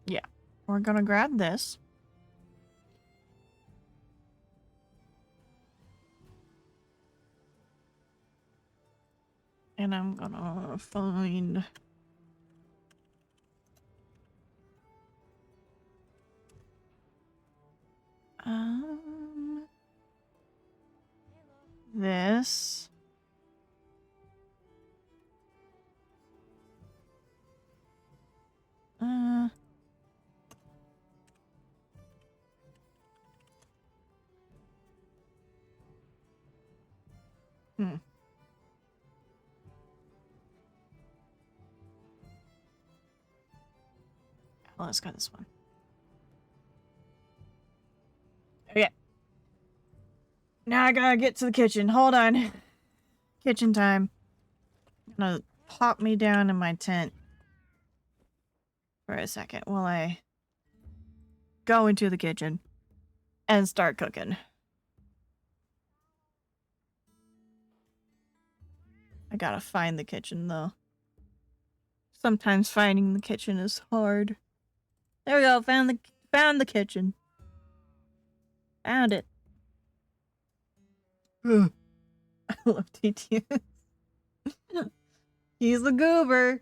Yeah, we're gonna grab this. And I'm gonna find... This. Oh, let's go this one. Okay. Now I gotta get to the kitchen. Hold on. Kitchen time. I'm gonna plop me down in my tent for a second while I go into the kitchen and start cooking. I gotta find the kitchen though. Sometimes finding the kitchen is hard. There we go. Found the kitchen. Found it. I love TTS. He's the goober.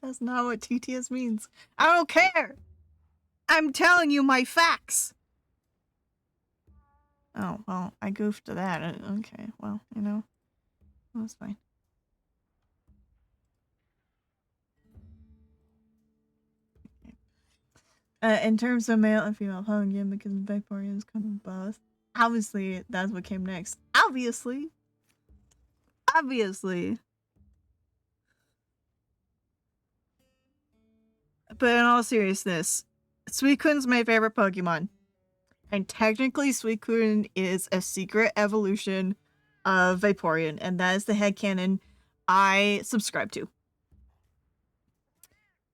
That's not what TTS means. I don't care. I'm telling you my facts. Oh, well, I goofed to that. Okay, well, you know, that's fine. In terms of male and female Pokemon, because Vaporeons come in both. Obviously, that's what came next. Obviously. But in all seriousness, Suicune's my favorite Pokemon. And technically, Suicune is a secret evolution of Vaporeon, and that is the headcanon I subscribe to.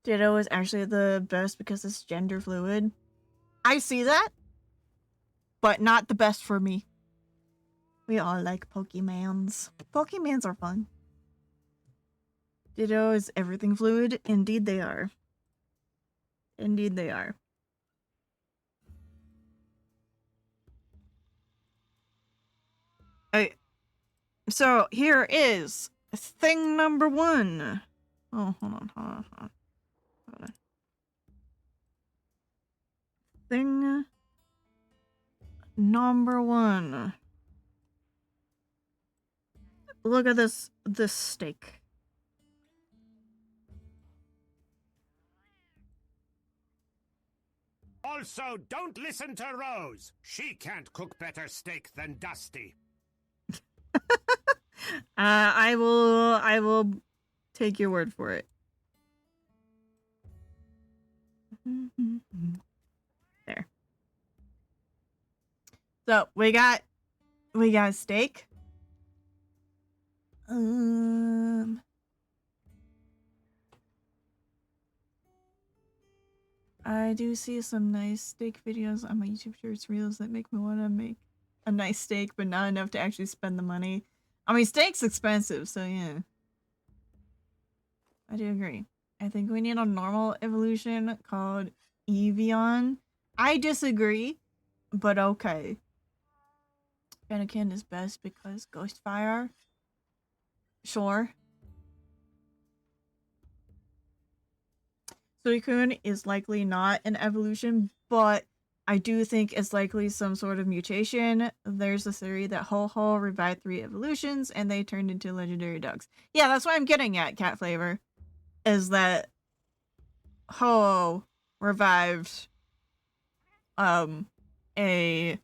Ditto is actually the best because it's gender fluid. I see that, but not the best for me. We all like Pokemons. Pokemons are fun. Ditto is everything fluid. Indeed they are. Indeed they are. So here is thing number 1. Oh, hold on. Thing number 1. Look at this steak. Also, don't listen to Rose. She can't cook better steak than Dusty. I will take your word for it. There. So we got steak. I do see some nice steak videos on my YouTube Shorts Reels that make me want to make a nice steak, but not enough to actually spend the money. I mean, steak's expensive, so yeah. I do agree. I think we need a normal evolution called Evian. I disagree, but okay. Fennekin is best because Ghostfire. Sure. Suicune is likely not an evolution, but I do think it's likely some sort of mutation. There's a theory that Ho-Ho revived 3 evolutions and they turned into legendary dogs. Yeah, that's what I'm getting at, Cat Flavor. Is that Ho-Oh revived a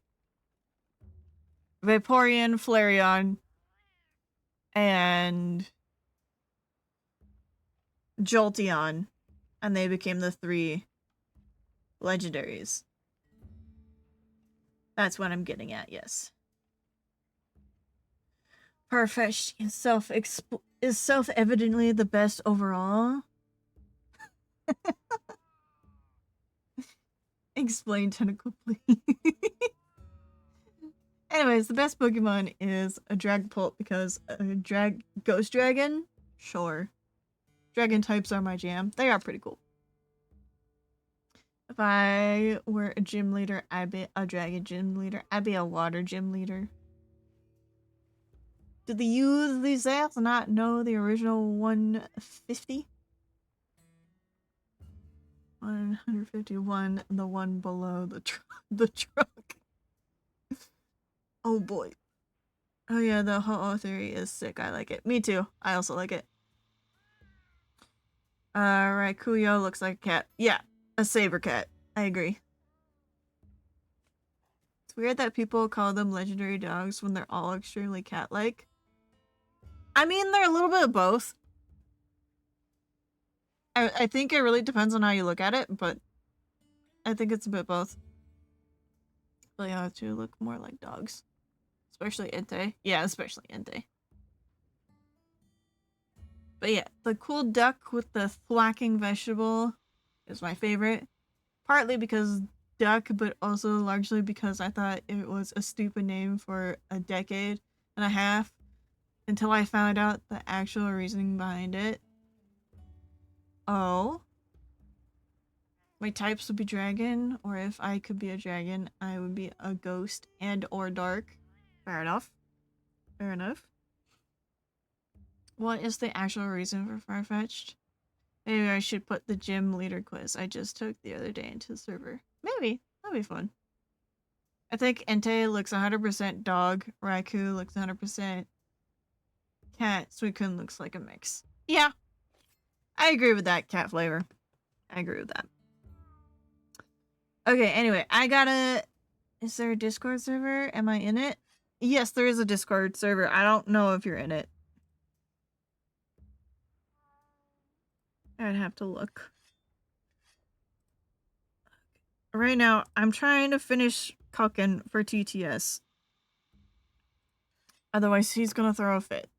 Vaporeon, Flareon, and Jolteon, and they became the 3 legendaries. That's what I'm getting at, yes. Perfect is self-evidently the best overall. Explain Tentacle, please. Anyways, the best Pokemon is a Dragapult because Ghost Dragon? Sure. Dragon types are my jam. They are pretty cool. If I were a gym leader, I'd be a dragon gym leader. I'd be a water gym leader. Did the these apps not know the original 150? 151, the one below the truck. Oh boy. Oh yeah, the Ho-Oh theory is sick. I like it. Me too. I also like it. Raikou looks like a cat. Yeah, a saber cat. I agree. It's weird that people call them legendary dogs when they're all extremely cat-like. I mean, they're a little bit of both. I think it really depends on how you look at it, but I think it's a bit both. But yeah, two look more like dogs. Especially Entei. Yeah, especially Entei. But yeah, the cool duck with the thwacking vegetable is my favorite. Partly because duck, but also largely because I thought it was a stupid name for a decade and a half until I found out the actual reasoning behind it. Oh. My types would be dragon, or if I could be a dragon, I would be a ghost and or dark. Fair enough. Fair enough. What is the actual reason for Farfetch'd? Maybe I should put the gym leader quiz I just took the other day into the server. Maybe. That'd be fun. I think Entei looks 100% dog. Raikou looks 100% cat. Suicune looks like a mix. Yeah. I agree with that cat flavor. I agree with that. Okay, anyway, I gotta... Is there a Discord server? Am I in it? Yes, there is a Discord server. I don't know if you're in it. I'd have to look. Right now, I'm trying to finish cooking for TTS. Otherwise, he's gonna throw a fit.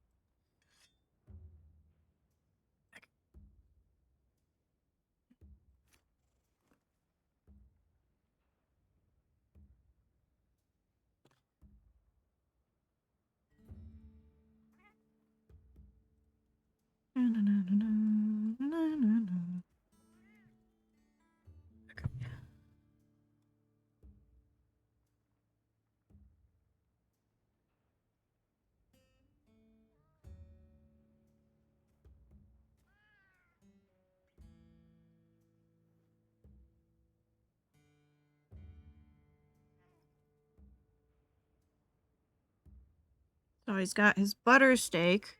So he's got his butter steak,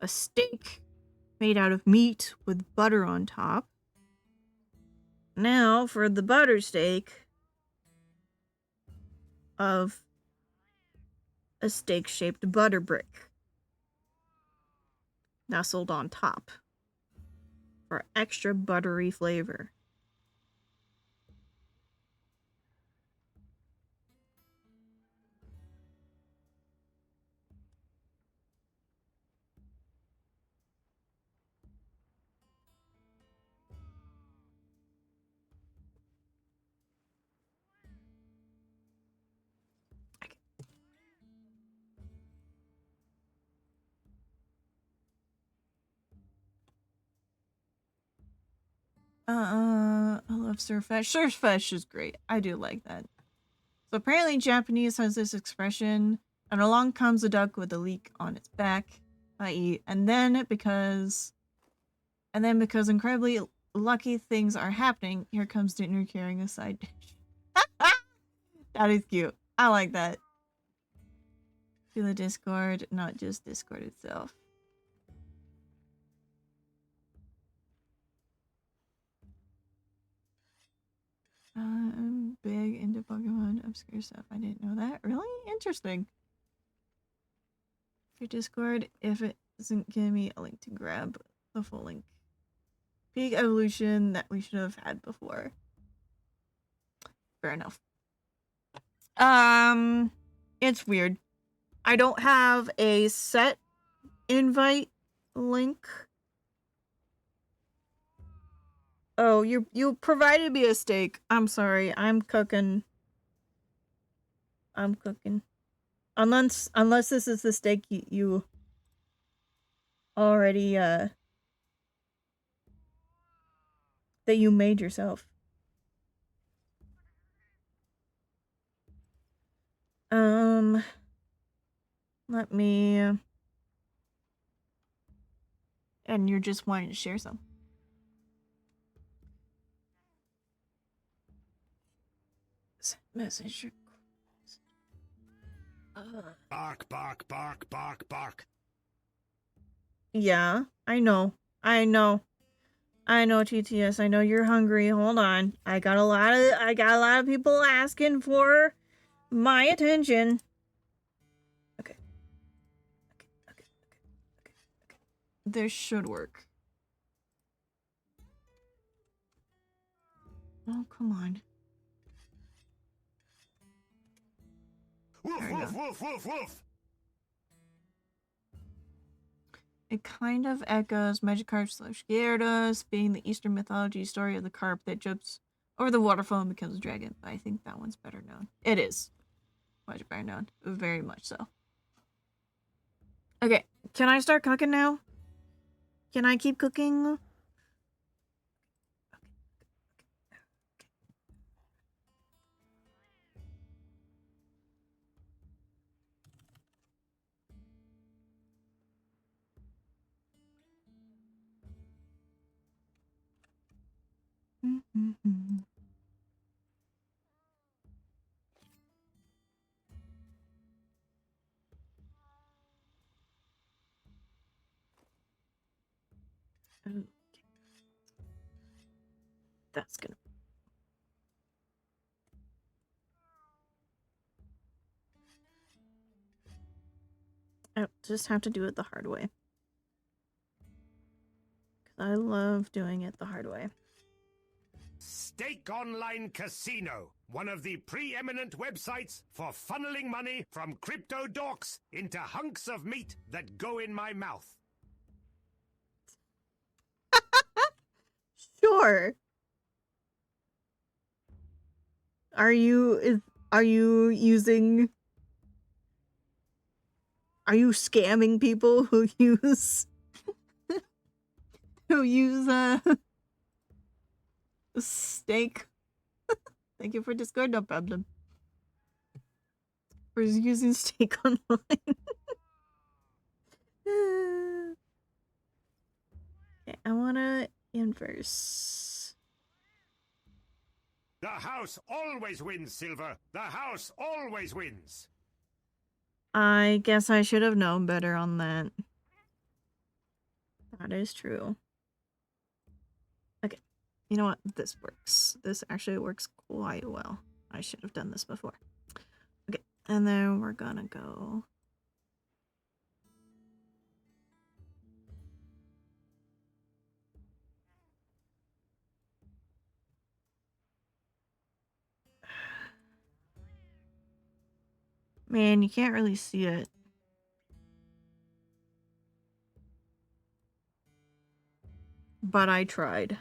a steak made out of meat with butter on top. Now for the butter steak of a steak-shaped butter brick nestled on top for extra buttery flavor. I love Surfetch. Surfetch is great. I do like that. So apparently Japanese has this expression, and along comes a duck with a leak on its back, i.e., and then because incredibly lucky things are happening, here comes dinner carrying a side dish. That is cute. I like that. To the Discord, not just Discord itself. I'm big into Pokemon obscure stuff. I didn't know that. Really? Interesting. Your Discord, if it doesn't give me a link to grab the full link. Peak evolution that we should have had before. Fair enough. It's weird. I don't have a set invite link. Oh, you provided me a steak. I'm sorry. I'm cooking. Unless this is the steak you already that you made yourself. Let me and you're just wanting to share some. Message. Bark, bark, bark, bark, bark. Yeah, I know, TTS. I know you're hungry. Hold on, I got a lot of people asking for my attention. Okay. This should work. Oh, come on. Woof, woof, woof, woof, woof. It kind of echoes Magikarp / Gyarados being the Eastern mythology story of the carp that jumps over the waterfall and becomes a dragon. But I think that one's better known. It is much better known. Very much so. Okay, can I start cooking now? Can I keep cooking? Okay. That's gonna. I just have to do it the hard way. 'Cause I love doing it the hard way. Stake Online Casino, one of the preeminent websites for funneling money from crypto dorks into hunks of meat that go in my mouth. Sure. Are you scamming people who use steak? Thank you for Discord, no problem. For using Stake Online. Okay, I wanna inverse. The house always wins, Silver. The house always wins. I guess I should have known better on that. That is true. Okay, you know what? This works. This actually works quite well. I should have done this before. Okay, and then we're gonna go. Man, you can't really see it. But I tried.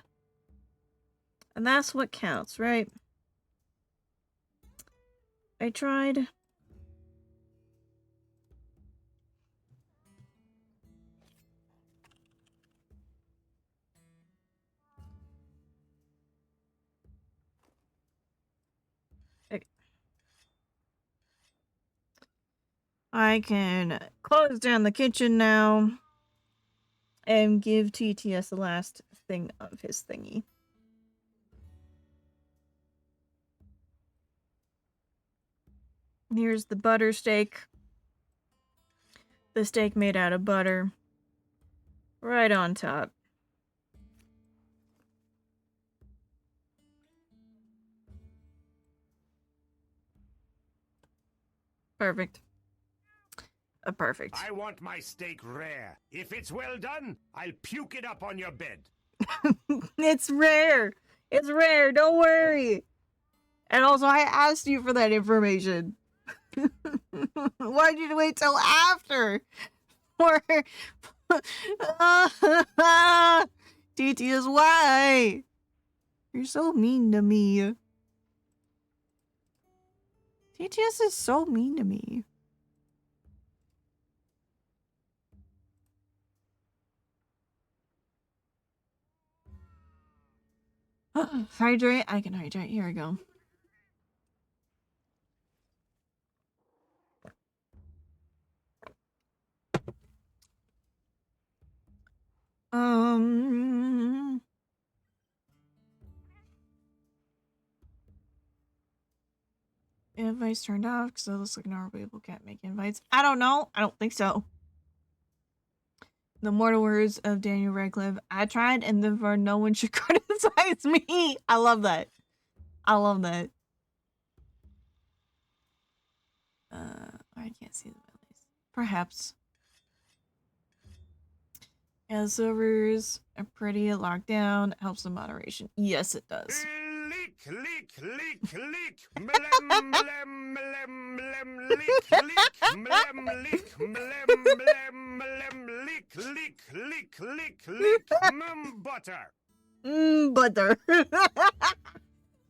And that's what counts, right? I tried. Okay. I can close down the kitchen now and give TTS the last thing of his thingy. Here's the butter steak. The steak made out of butter. Right on top. Perfect. Perfect. I want my steak rare. If it's well done, I'll puke it up on your bed. It's rare. It's rare. Don't worry. And also, I asked you for that information. Why'd you wait till after? For TTS, why? You're so mean to me. TTS is so mean to me. Hydrate? I can hydrate. Here we go. Invites turned off because it looks like normal people can't make invites. I don't know. I don't think so. The mortal words of Daniel Radcliffe. I tried, and therefore no one should criticize me. I love that. I love that. I can't see the values. Perhaps. Yeah, the servers are pretty locked down. Helps the moderation. Yes, it does. Leak, leak, leak, leak. Mlem, mlem, mlem, mlem, leak, leak, mlem, leak, mlem, mlem, mlem, leak, leak, leak, leak, leak, butter. Butter.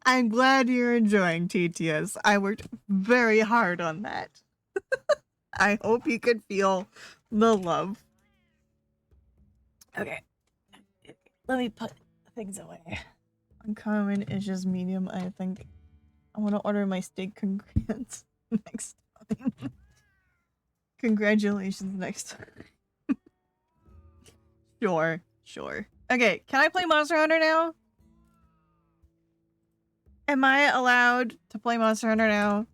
I'm glad you're enjoying TTS. I worked very hard on that. I hope you could feel the love. Okay. Let me put things away. Uncommon is just medium, I think. I want to order my steak congrats next time. Congratulations next time. Sure. Okay, can I play Monster Hunter now? Am I allowed to play Monster Hunter now?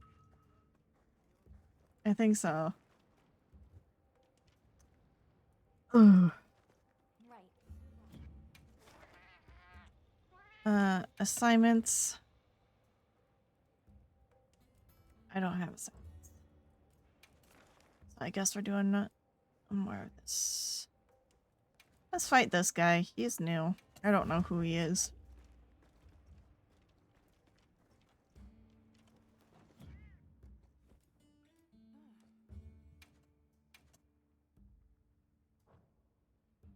I think so. Ugh. Right. Assignments. I don't have assignments. So I guess we're doing more of this. Let's fight this guy. He's new. I don't know who he is.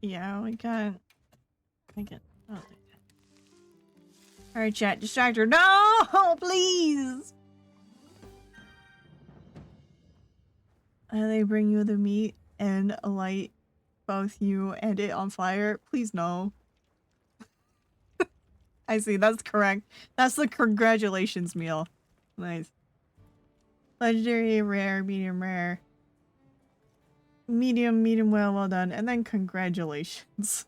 Yeah, we got. I get. Oh, alright, chat. Distractor. No! Please! They bring you the meat and light both you and it on fire. Please no. I see. That's correct. That's the congratulations meal. Nice. Legendary, rare, medium rare. Medium well done. And then congratulations.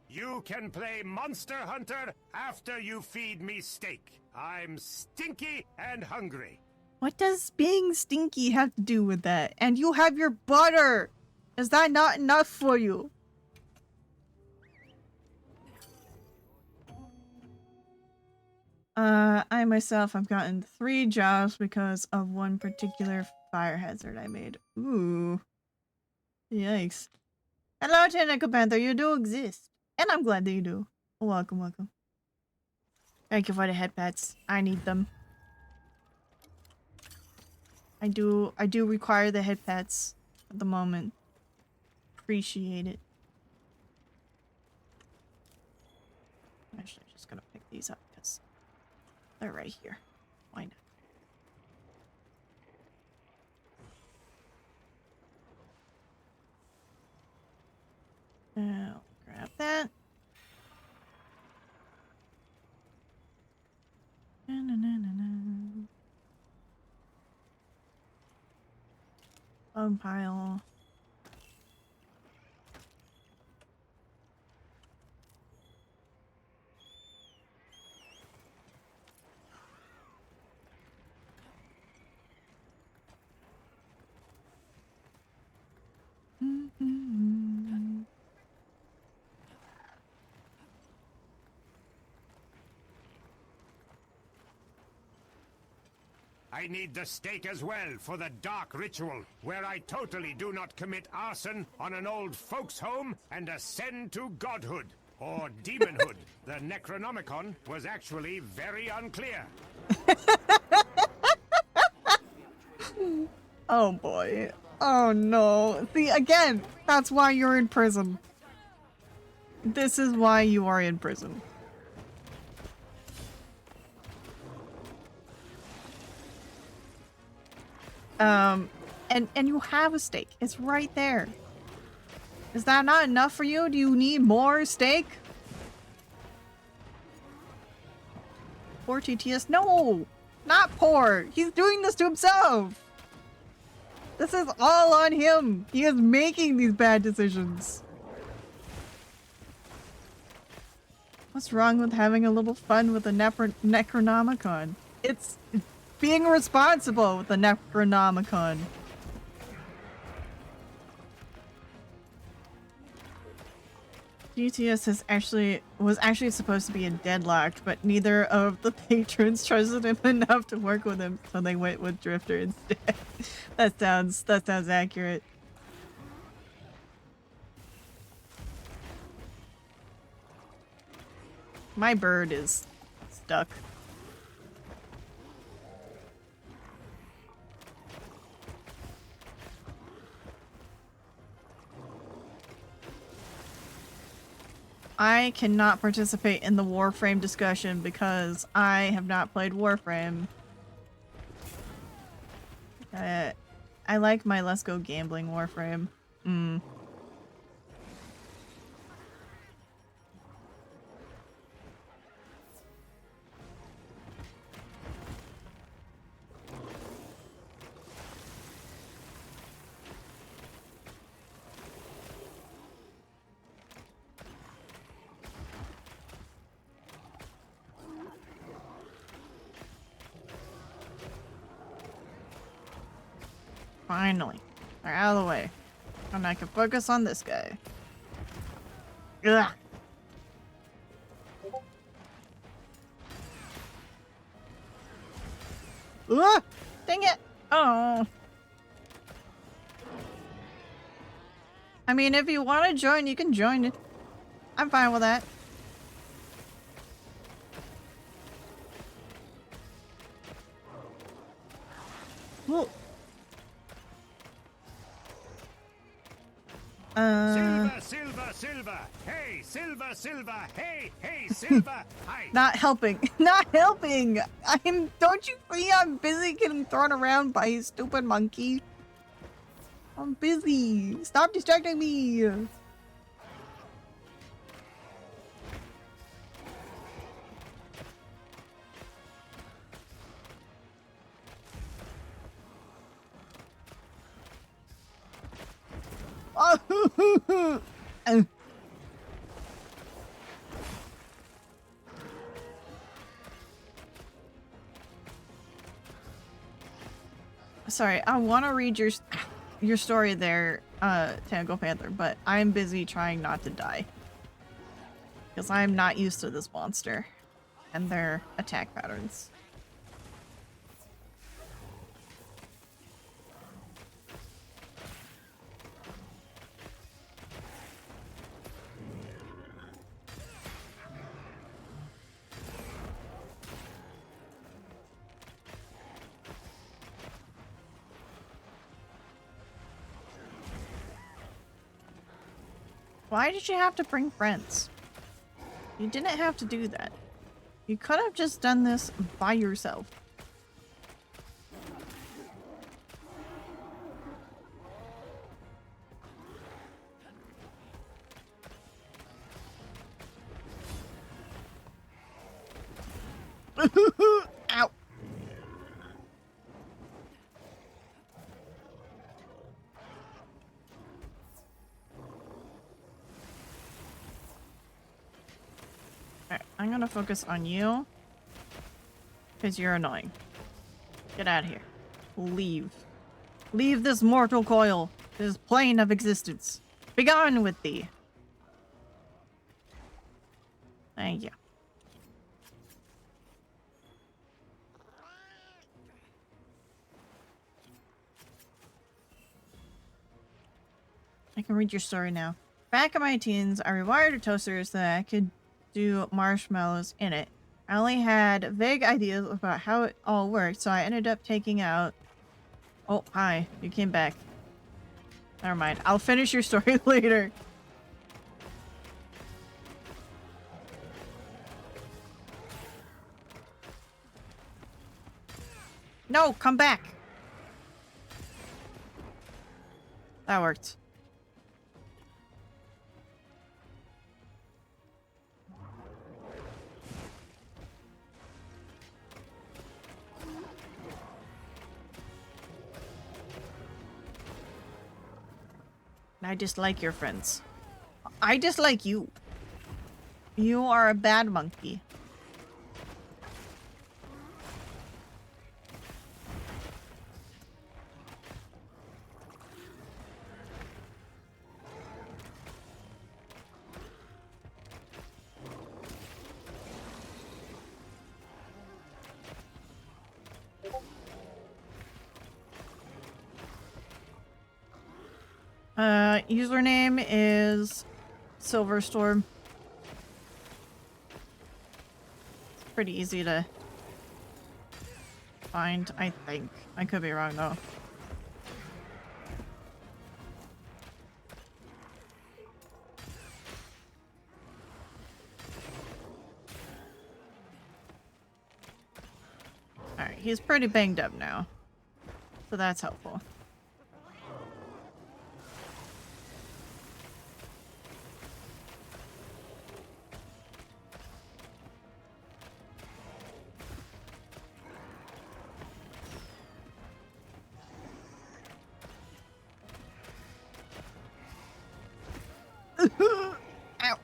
You can play Monster Hunter after you feed me steak. I'm stinky and hungry. What does being stinky have to do with that? And you have your butter! Is that not enough for you? I myself have gotten 3 jobs because of one particular fire hazard I made. Ooh. Yikes. Hello, Tentacle Panther, you do exist. And I'm glad that you do. Welcome, welcome. Thank you for the head pats. I need them. I do require the head pats at the moment. Appreciate it. I'm actually just gonna pick these up because they're right here. Why not? I'll grab that. Bone pile. I need the steak as well for the dark ritual, where I totally do not commit arson on an old folks' home and ascend to godhood. Or demonhood. The Necronomicon was actually very unclear. Oh boy. Oh no. See, again, that's why you're in prison. This is why you are in prison. And you have a steak. It's right there. Is that not enough for you? Do you need more steak? Poor TTS? No! Not poor! He's doing this to himself! This is all on him! He is making these bad decisions. What's wrong with having a little fun with the Necronomicon? It's being responsible with the Necronomicon. GTS was actually supposed to be in deadlocked, but neither of the patrons trusted him enough to work with him, so they went with Drifter instead. That sounds accurate. My bird is stuck. I cannot participate in the Warframe discussion because I have not played Warframe. I like my Let's Go Gambling Warframe. Finally. They're out of the way. And I can focus on this guy. Ugh. Ugh! Dang it! Oh. I mean, if you want to join, you can join it. I'm fine with that. Well, Silver! Hey, Silver! Hey, Silver! Hi! not helping. Not helping! Don't you see I'm busy getting thrown around by a stupid monkey? I'm busy. Stop distracting me. Oh. Sorry, I want to read your story there, Tango Panther, but I'm busy trying not to die. Because I'm not used to this monster and their attack patterns. Why did you have to bring friends? You didn't have to do that. You could have just done this by yourself. Ow. Alright, I'm gonna focus on you. Because you're annoying. Get out of here. Leave. Leave this mortal coil. This plane of existence. Begone with thee. Thank you. I can read your story now. Back in my teens, I rewired a toaster so that I could do marshmallows in it. I only had vague ideas about how it all worked, so I ended up taking out... Oh, hi. You came back. Never mind. I'll finish your story later. No, come back. That worked. I dislike your friends. I dislike you. You are a bad monkey. Username is Silverstorm. It's pretty easy to find, I think. I could be wrong though. Alright, he's pretty banged up now. So that's helpful. Ow.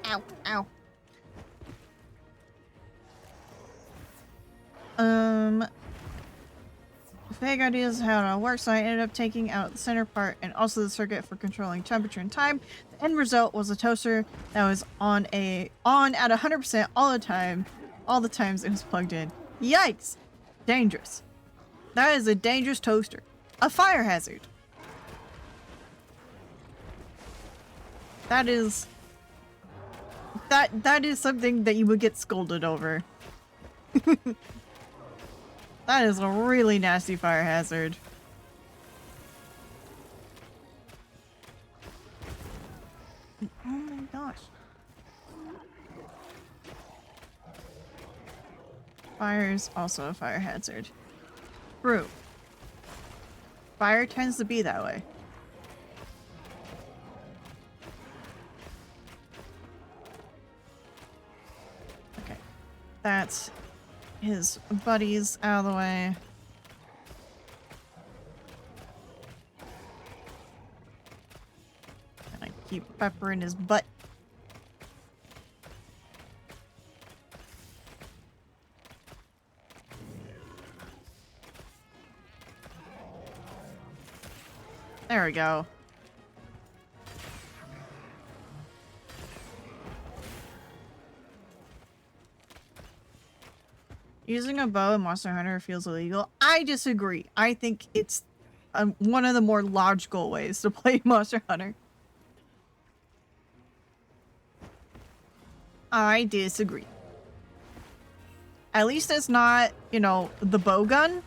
Ow. Ow. vague ideas how it works, so I ended up taking out the center part and also the circuit for controlling temperature and time. The end result was a toaster that was on at 100% all the times it was plugged in. Yikes! Dangerous. That is a dangerous toaster. A fire hazard. That is something that you would get scolded over. That is a really nasty fire hazard. Oh my gosh. Fire is also a fire hazard. True. Fire tends to be that way. Okay. That's his buddies out of the way. And I keep Pepper in his butt. There we go. Using a bow in Monster Hunter feels illegal. I disagree. I think it's one of the more logical ways to play Monster Hunter. I disagree. At least it's not, you know, the bow gun,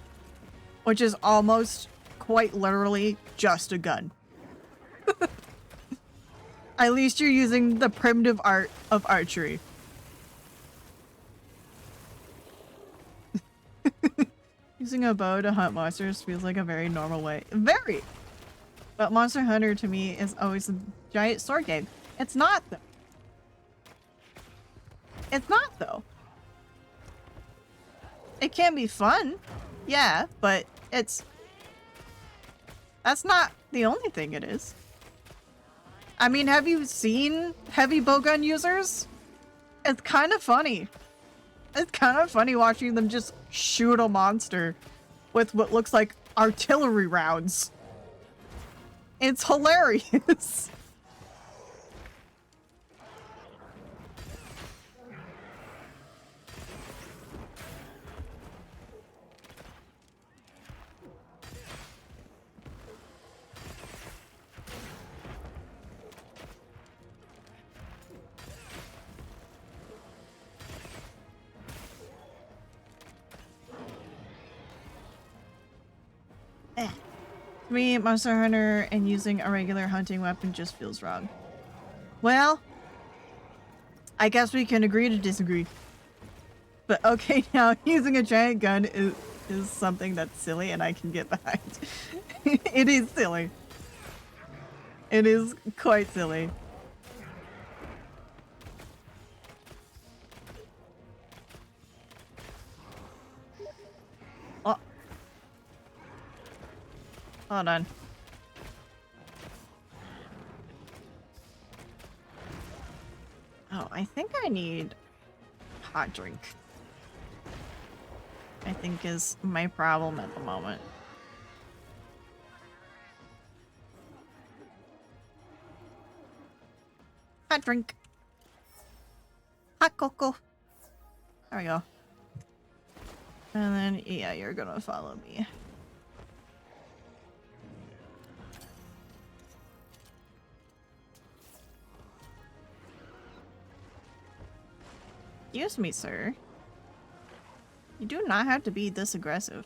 which is almost quite literally just a gun. At least you're using the primitive art of archery. Using a bow to hunt monsters feels like a very normal way. Very! But Monster Hunter to me is always a giant sword game. It's not though. It's not though. It can be fun. Yeah, but that's not the only thing it is. I mean, have you seen heavy bowgun users? It's kind of funny. It's kind of funny watching them just shoot a monster with what looks like artillery rounds. It's hilarious. To me, Monster Hunter and using a regular hunting weapon just feels wrong. Well, I guess we can agree to disagree. But okay, now using a giant gun is something that's silly and I can get behind. It is silly. It is quite silly. Oh. Hold on. Oh, I think I need hot drink. I think is my problem at the moment. Hot drink. Hot cocoa. There we go. And then, yeah, you're gonna follow me. Excuse me, sir. You do not have to be this aggressive.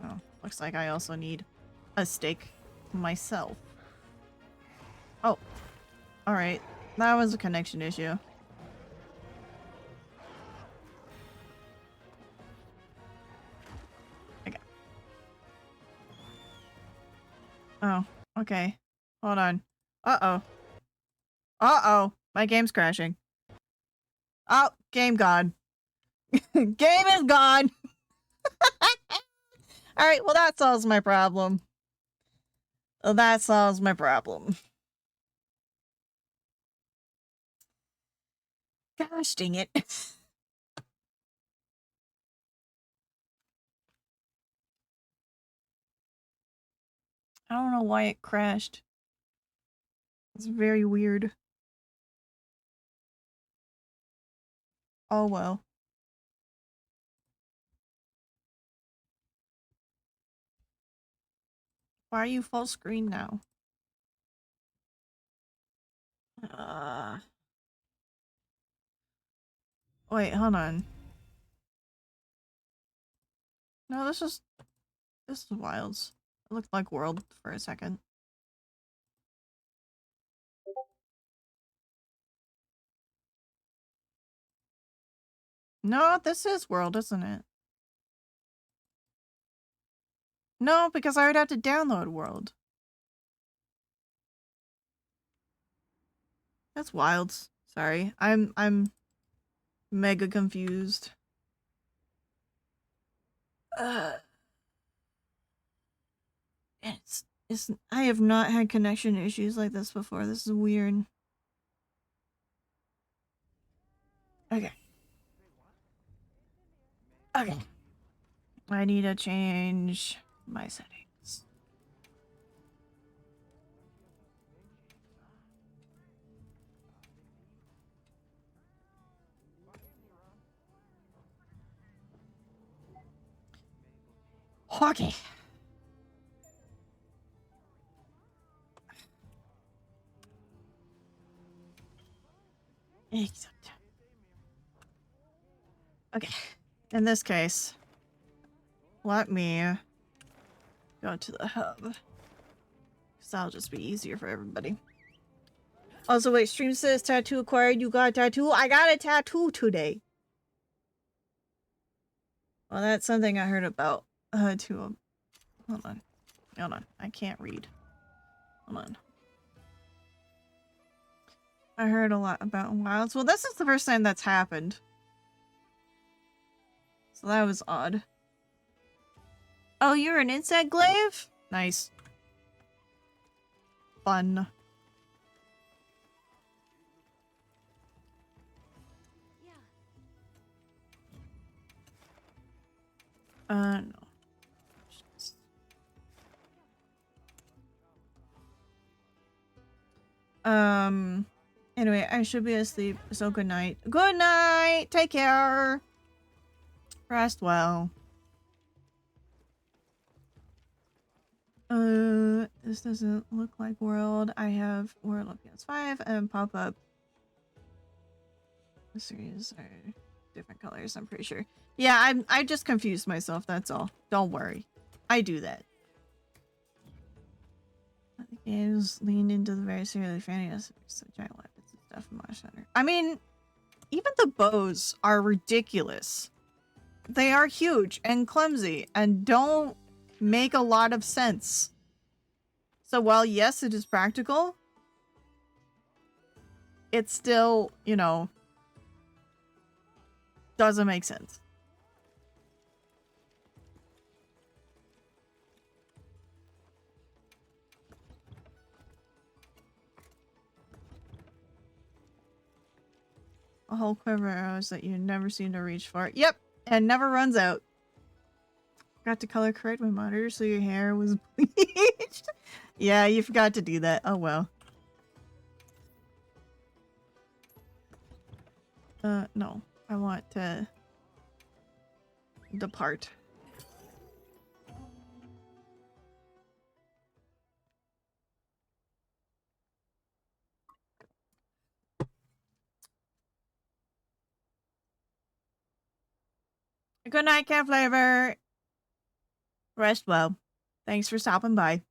Oh, looks like I also need a steak myself. Oh, alright. That was a connection issue. Okay. Oh, okay. Hold on. Uh-oh. Uh-oh. My game's crashing. Oh, game gone. Game is gone. Alright, well that solves my problem. Well, that solves my problem. Gosh dang it. I don't know why it crashed. It's very weird. Oh well. Why are you full screen now? Wait, hold on. No, this is Wilds. It looked like World for a second. No, this is World, isn't it? No, because I would have to download World. That's Wilds. Sorry. I'm mega confused. It's I have not had connection issues like this before. This is weird. Okay. Okay. I need to change my settings. Okay. Except. Okay. In this case, let me go to the hub. Because that'll just be easier for everybody. Also, wait, stream says tattoo acquired. You got a tattoo? I got a tattoo today. Well, that's something I heard about. Hold on. Hold on. I can't read. Hold on. I heard a lot about Wilds. Well, this is the first time that's happened. So that was odd. Oh, you're an insect glaive? Nice. Fun. No. Anyway, I should be asleep, so good night. Good night! Take care! Rest well. This doesn't look like World. I have World on PS5 and pop-up. The series are different colors, I'm pretty sure. Yeah, I just confused myself, that's all. Don't worry. I do that. The games lean into the very serious fanny aspects of giant weapons and stuff in Monster Hunter. I mean, even the bows are ridiculous. They are huge and clumsy and don't make a lot of sense. So while yes, it is practical, it still, you know, doesn't make sense. A whole quiver of arrows that you never seem to reach for. Yep, and never runs out. Forgot to color correct my monitor so your hair was bleached. Yeah, you forgot to do that. Oh well. No. I want to depart. Good night, Cat Flavor. Rest well. Thanks for stopping by.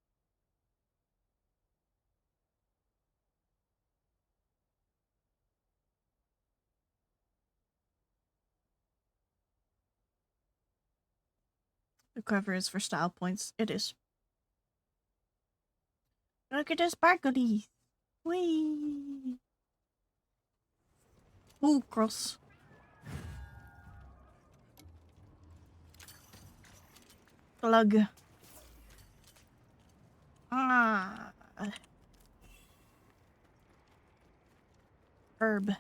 The cover is for style points. It is. Look at the sparkly. Whee. Ooh, gross. Plug. Ah. Herb.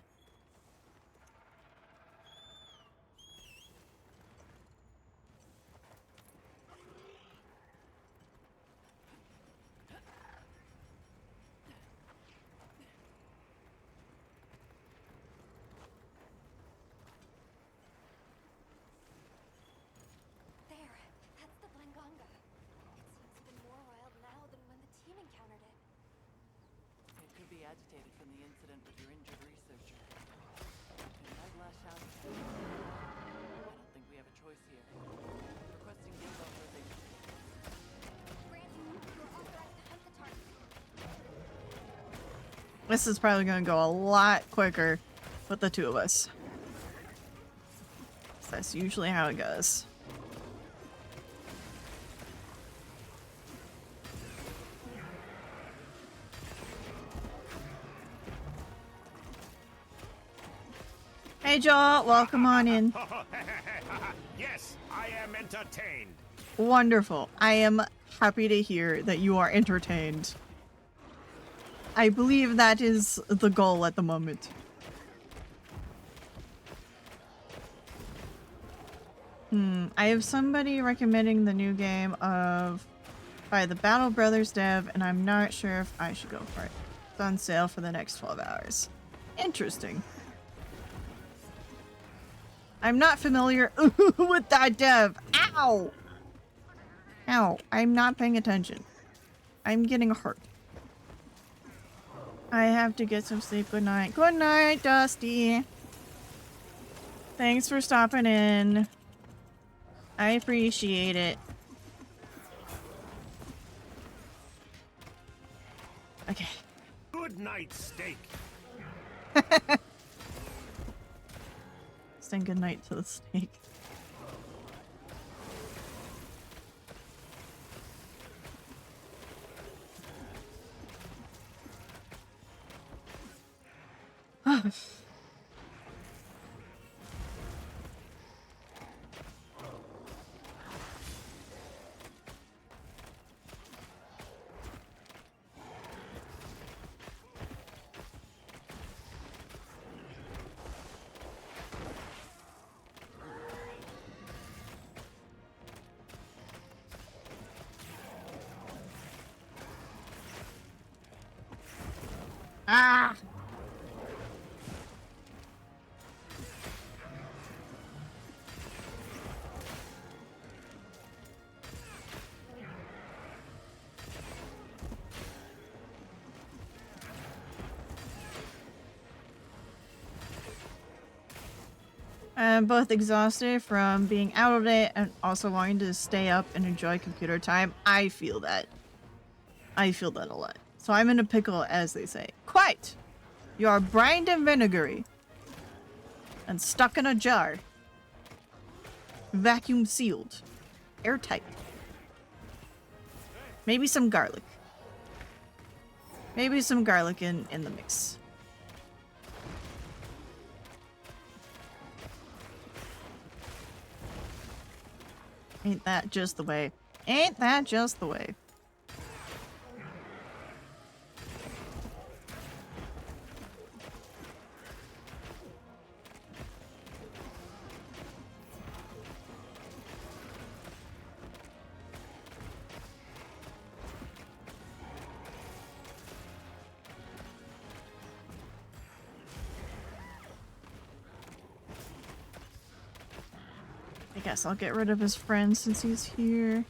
agitated from the incident with your injured researcher. You might lash out at him. I don't think we have a choice here. Requesting guild authorization. Granted, you are authorized to hunt the target. This is probably going to go a lot quicker with the two of us. That's usually how it goes. Hey Joel, welcome on in. Yes, I am entertained. Wonderful. I am happy to hear that you are entertained. I believe that is the goal at the moment. I have somebody recommending the new game by the Battle Brothers dev, and I'm not sure if I should go for it. It's on sale for the next 12 hours. Interesting. I'm not familiar with that dev. Ow! Ow, I'm not paying attention. I'm getting hurt. I have to get some sleep. Good night. Good night, Dusty. Thanks for stopping in. I appreciate it. Okay. Good night, steak. Saying good night to the snake. Ah! I'm both exhausted from being out of it and also wanting to stay up and enjoy computer time. I feel that. I feel that a lot. So I'm in a pickle, as they say. Quite! You are brined and vinegary. And stuck in a jar. Vacuum sealed. Airtight. Maybe some garlic. Maybe some garlic in the mix. Ain't that just the way? Ain't that just the way? I guess I'll get rid of his friend since he's here.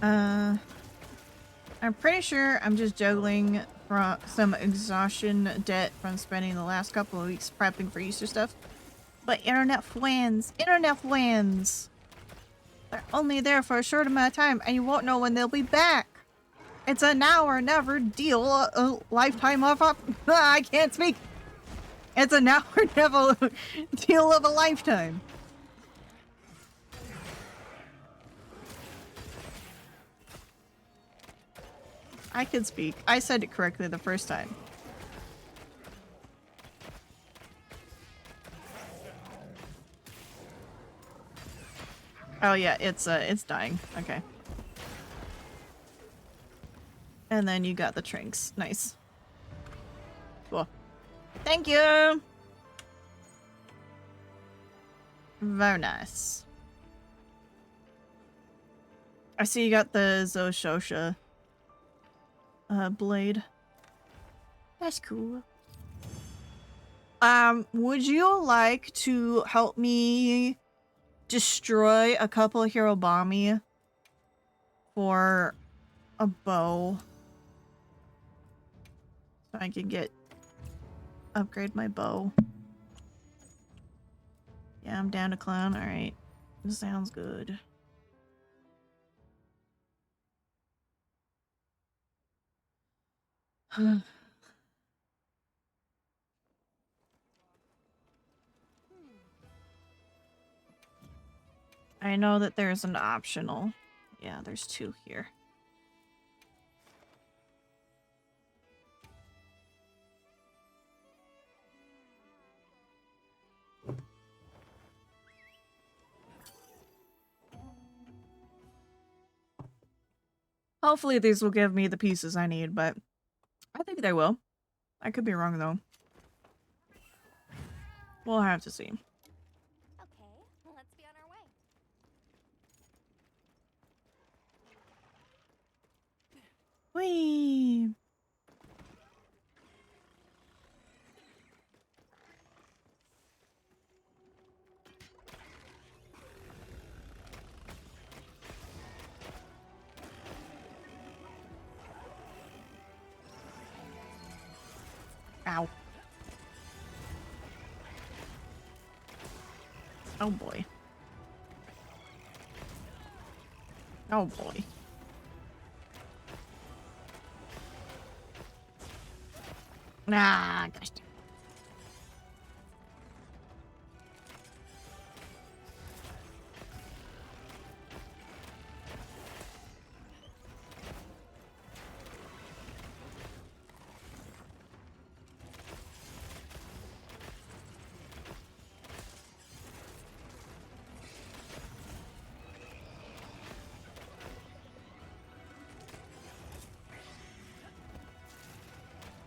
I'm pretty sure I'm just juggling from some exhaustion debt from spending the last couple of weeks prepping for Easter stuff. But internet wins. Internet wins. They're only there for a short amount of time, and you won't know when they'll be back. It's a now or never deal, a lifetime of I can't speak. It's a now or never deal of a lifetime. I can speak. I said it correctly the first time. Oh yeah, it's dying. Okay. And then you got the trinks. Nice. Cool. Thank you! Very nice. I see you got the Zoshosha blade. That's cool. Would you like to help me destroy a couple of Hirobami for a bow? So I can upgrade my bow. Yeah, I'm down to clown. Alright. This sounds good. I know that there's an optional. Yeah, there's 2 here. Hopefully these will give me the pieces I need, but I think they will. I could be wrong though. We'll have to see. Okay, let's be on our way. Whee! Ow. Oh boy. Oh boy. Nah, gosh.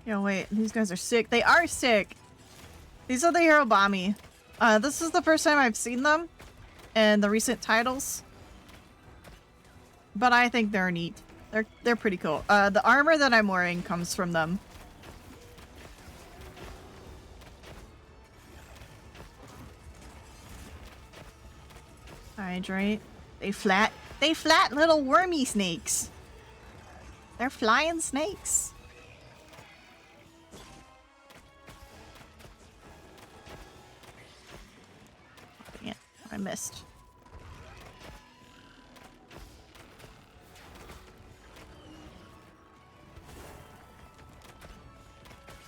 Yo, wait, these guys are sick. They are sick! These are the Hirobami. This is the first time I've seen them in the recent titles. But I think they're neat. They're pretty cool. The armor that I'm wearing comes from them. Hydrate. They flat little wormy snakes. They're flying snakes. Yeah, I missed.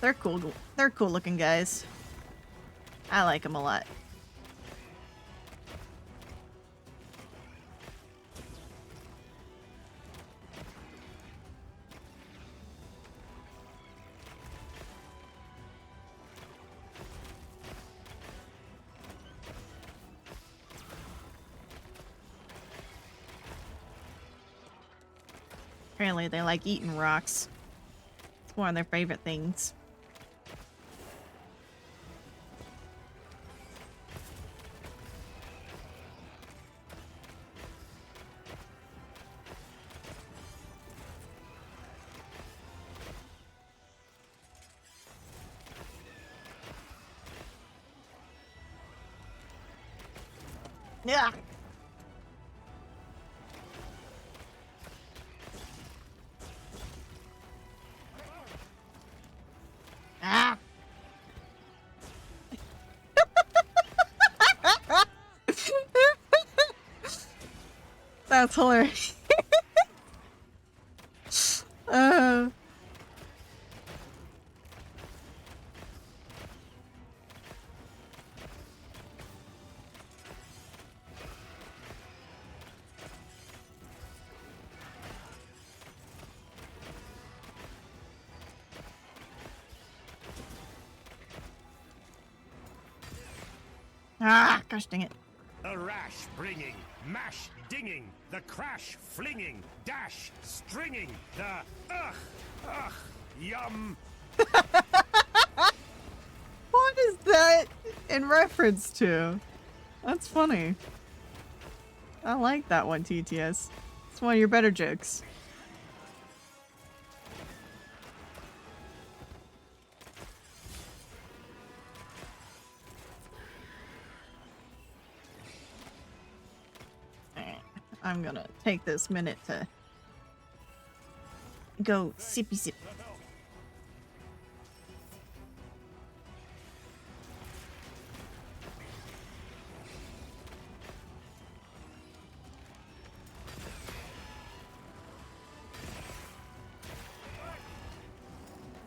They're cool. They're cool looking guys. I like them a lot. Apparently they like eating rocks. It's one of their favorite things. Yeah. Ah. That's hilarious. Ah, gosh dang it. The rash bringing, mash dinging, the crash flinging, dash stringing, the yum. What is that in reference to? That's funny. I like that one, TTS. It's one of your better jokes. I'm gonna take this minute to go sippy sip.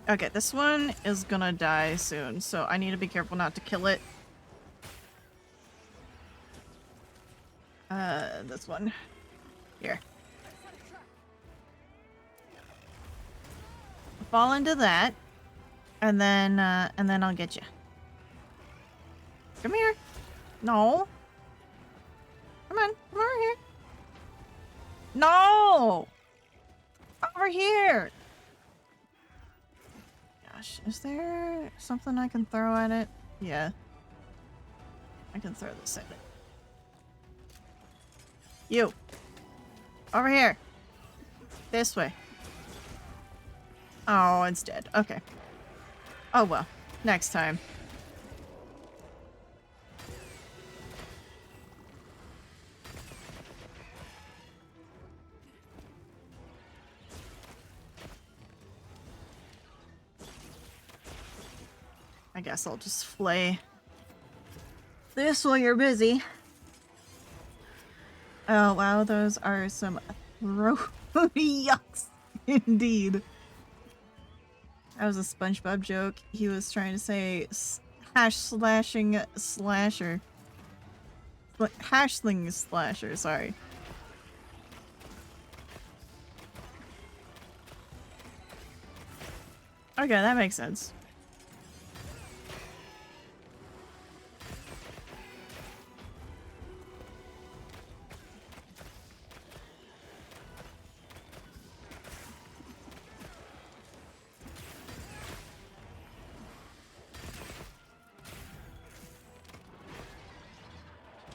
Okay, this one is gonna die soon, so I need to be careful not to kill it. This one. Here. Fall into that, and then I'll get you. Come here. No. Come on, come over here. No! Over here! Gosh, is there something I can throw at it? Yeah. I can throw this at it. You! Over here! This way. Oh, it's dead. Okay. Oh well. Next time. I guess I'll just flay this while you're busy. Oh wow, those are some throaty yucks indeed. That was a SpongeBob joke. He was trying to say hash slashing slasher. Hashling slasher, sorry. Okay, that makes sense.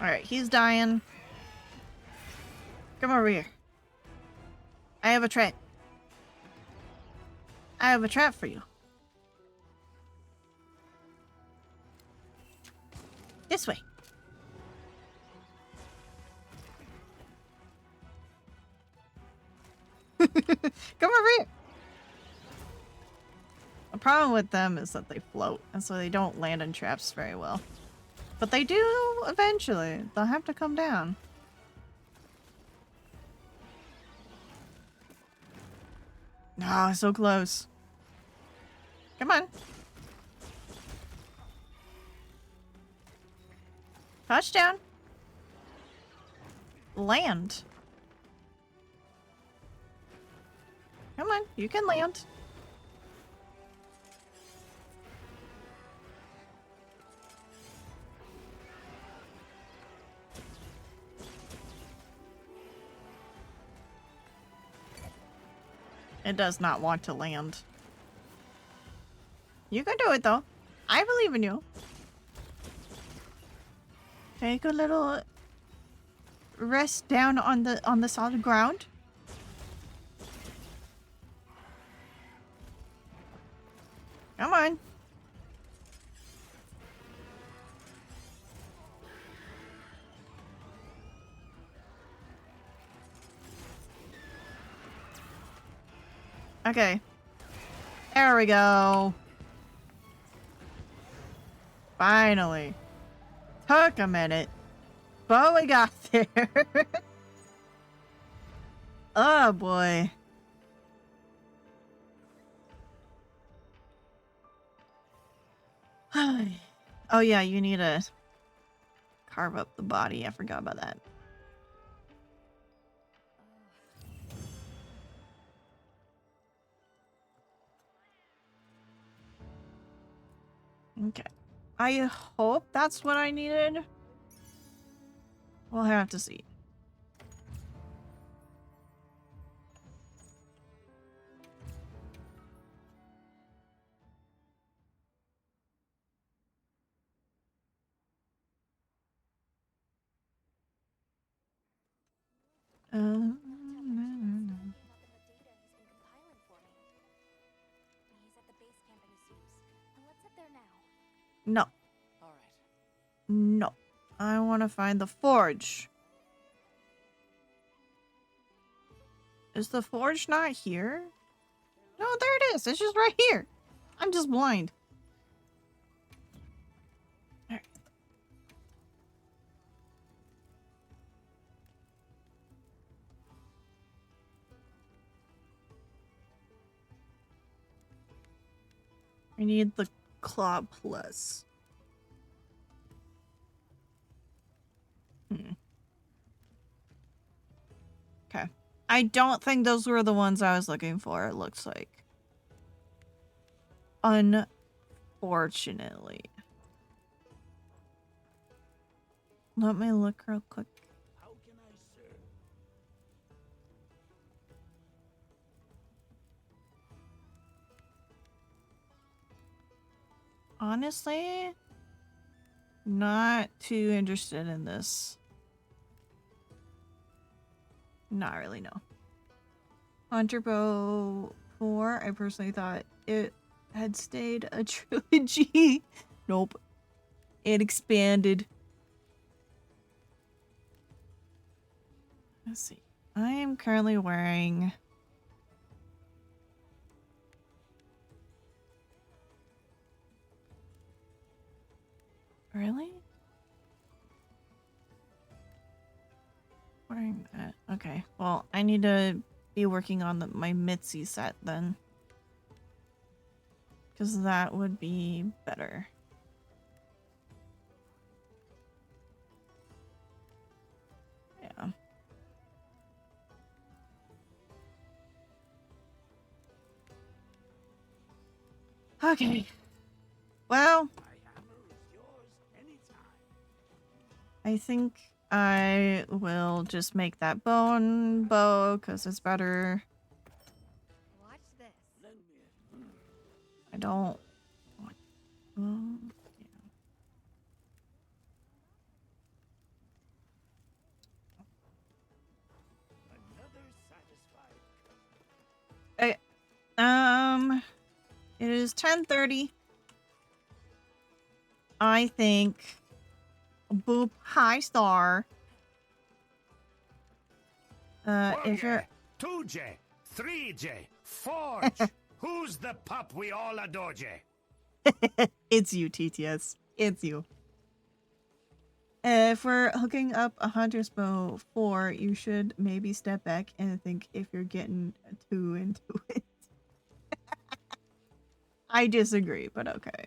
Alright, he's dying. Come over here. I have a trap. I have a trap for you. This way. Come over here. The problem with them is that they float, and so they don't land in traps very well. But they do eventually. They'll have to come down. No, so close. Come on. Touchdown. Land. Come on, you can land. It does not want to land. You can do it though. I believe in you. Take a little rest down on the solid ground. Come on. Okay. There we go. Finally. Took a minute. But we got there. Oh boy. Oh yeah, you need to carve up the body. I forgot about that. Okay. I hope that's what I needed. We'll have to see. Up in the data he's been compiling for me. He's at the base camp in Zeus. And let's head there now. No. All right. No. I want to find the forge. Is the forge not here? No, there it is. It's just right here. I'm just blind. Alright. I need the Claw Plus. Okay. I don't think those were the ones I was looking for, it looks like. Unfortunately. Let me look real quick. How can I serve? Honestly, not too interested in this. Not really, no. Hunter Bow 4, I personally thought it had stayed a trilogy. Nope. It expanded. Let's see. I am currently wearing... Really? Wearing that. Okay. Well, I need to be working on my Mitzi set then. Because that would be better. Yeah. Okay. Well, My hammer is yours anytime. I think I will just make that bone bow because it's better. Watch this. Lend me it. I don't want. Another satisfied Okay. It is 10:30. I think. Boop. Hi, Star. If you're 2J, 3J, 4J. Who's the pup we all adore, J? It's you, TTS. It's you. If we're hooking up a Hunter's Bow 4, you should maybe step back and think if you're getting too into it. I disagree, but okay.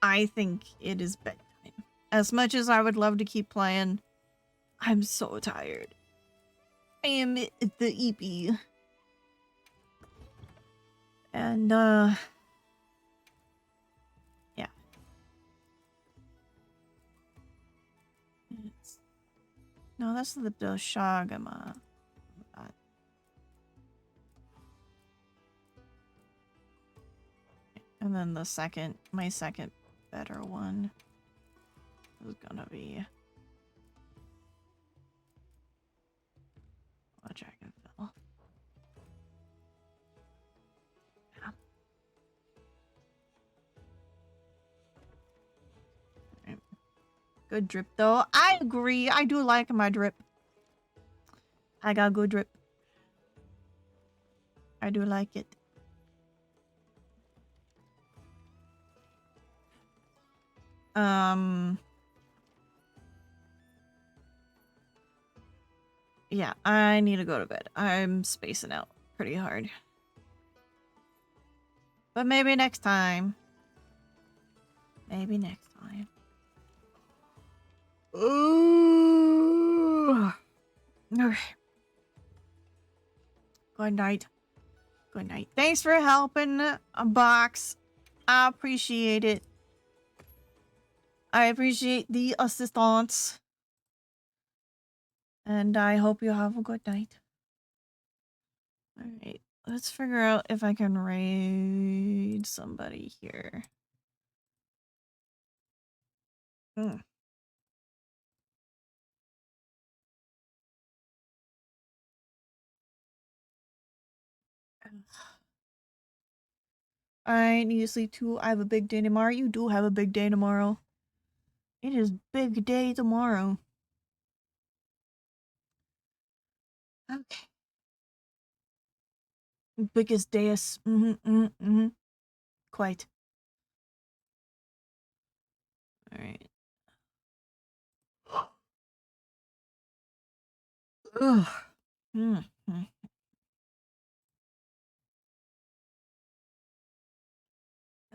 I think it is bedtime. As much as I would love to keep playing, I'm so tired. I am the EP. And, yeah. No, that's the Doshagama. And then the second, my second better one is gonna be a Dragonfell. Yeah. Right. Good drip though. I agree. I do like my drip. I got good drip. I do like it. Yeah, I need to go to bed. I'm spacing out pretty hard. But maybe next time. Maybe next time. Ooh. Okay. Good night. Good night. Thanks for helping, Box. I appreciate it. I appreciate the assistance. And I hope you have a good night. Alright, let's figure out if I can raid somebody here. I need to sleep too. I have a big day tomorrow. You do have a big day tomorrow. It is big day tomorrow. Okay. Biggest dais. Quite. Alright. Ugh.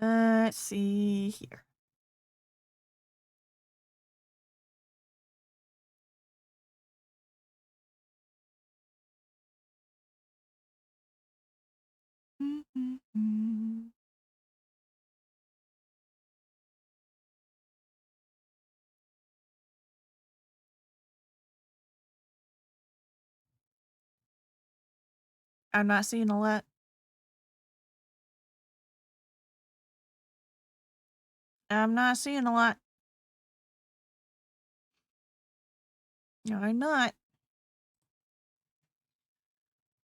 Let's see here. I'm not seeing a lot. I'm not seeing a lot. No, I'm not.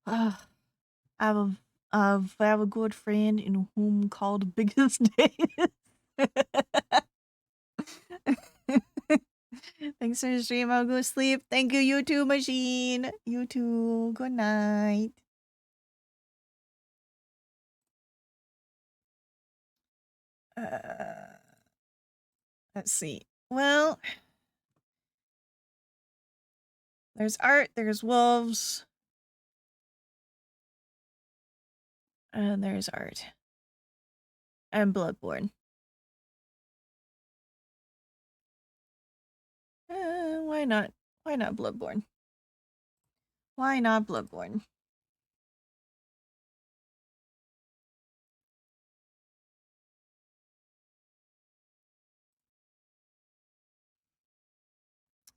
I have a good friend in whom called Biggest Days. Thanks for the stream. I'll go sleep. Thank you, YouTube machine. You too. Good night. Let's see. Well, there's art, there's wolves, and there's art. And Bloodborne. Why not? Why not Bloodborne? Why not Bloodborne?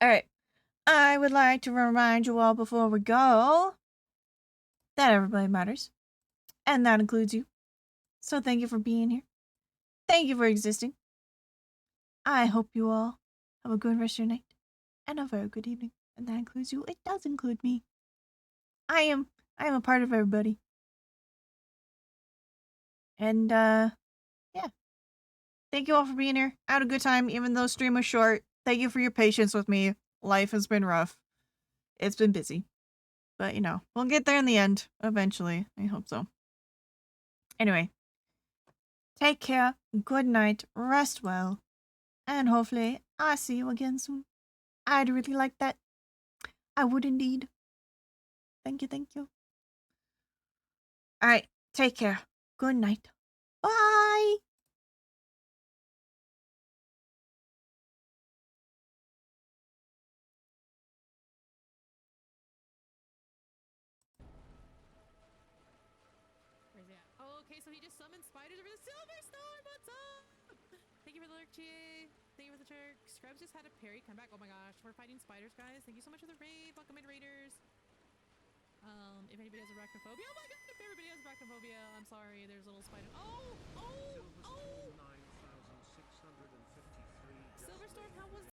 Alright. I would like to remind you all before we go that everybody matters. And that includes you. So thank you for being here. Thank you for existing. I hope you all have a good rest of your night. And a very good evening. And that includes you. It does include me. I am a part of everybody. And yeah. Thank you all for being here. I had a good time, even though stream was short. Thank you for your patience with me. Life has been rough. It's been busy. But, you know, we'll get there in the end. Eventually. I hope so. Anyway. Take care. Good night. Rest well. And hopefully, I'll see you again soon. I'd really like that. I would indeed. Thank you, thank you. Alright. Take care. Good night. Bye! Where's he at? Oh, okay, so he just summoned spiders over the Silverstorm. What's up? Thank you for the lurk, Chie. Thank you for the Turk. Scrubs just had a parry come back. Oh my gosh, we're fighting spiders, guys. Thank you so much for the raid. Welcome in, raiders. If anybody has arachnophobia, oh my god, if everybody has arachnophobia, I'm sorry. There's little spider. Oh! Silverstorm, how was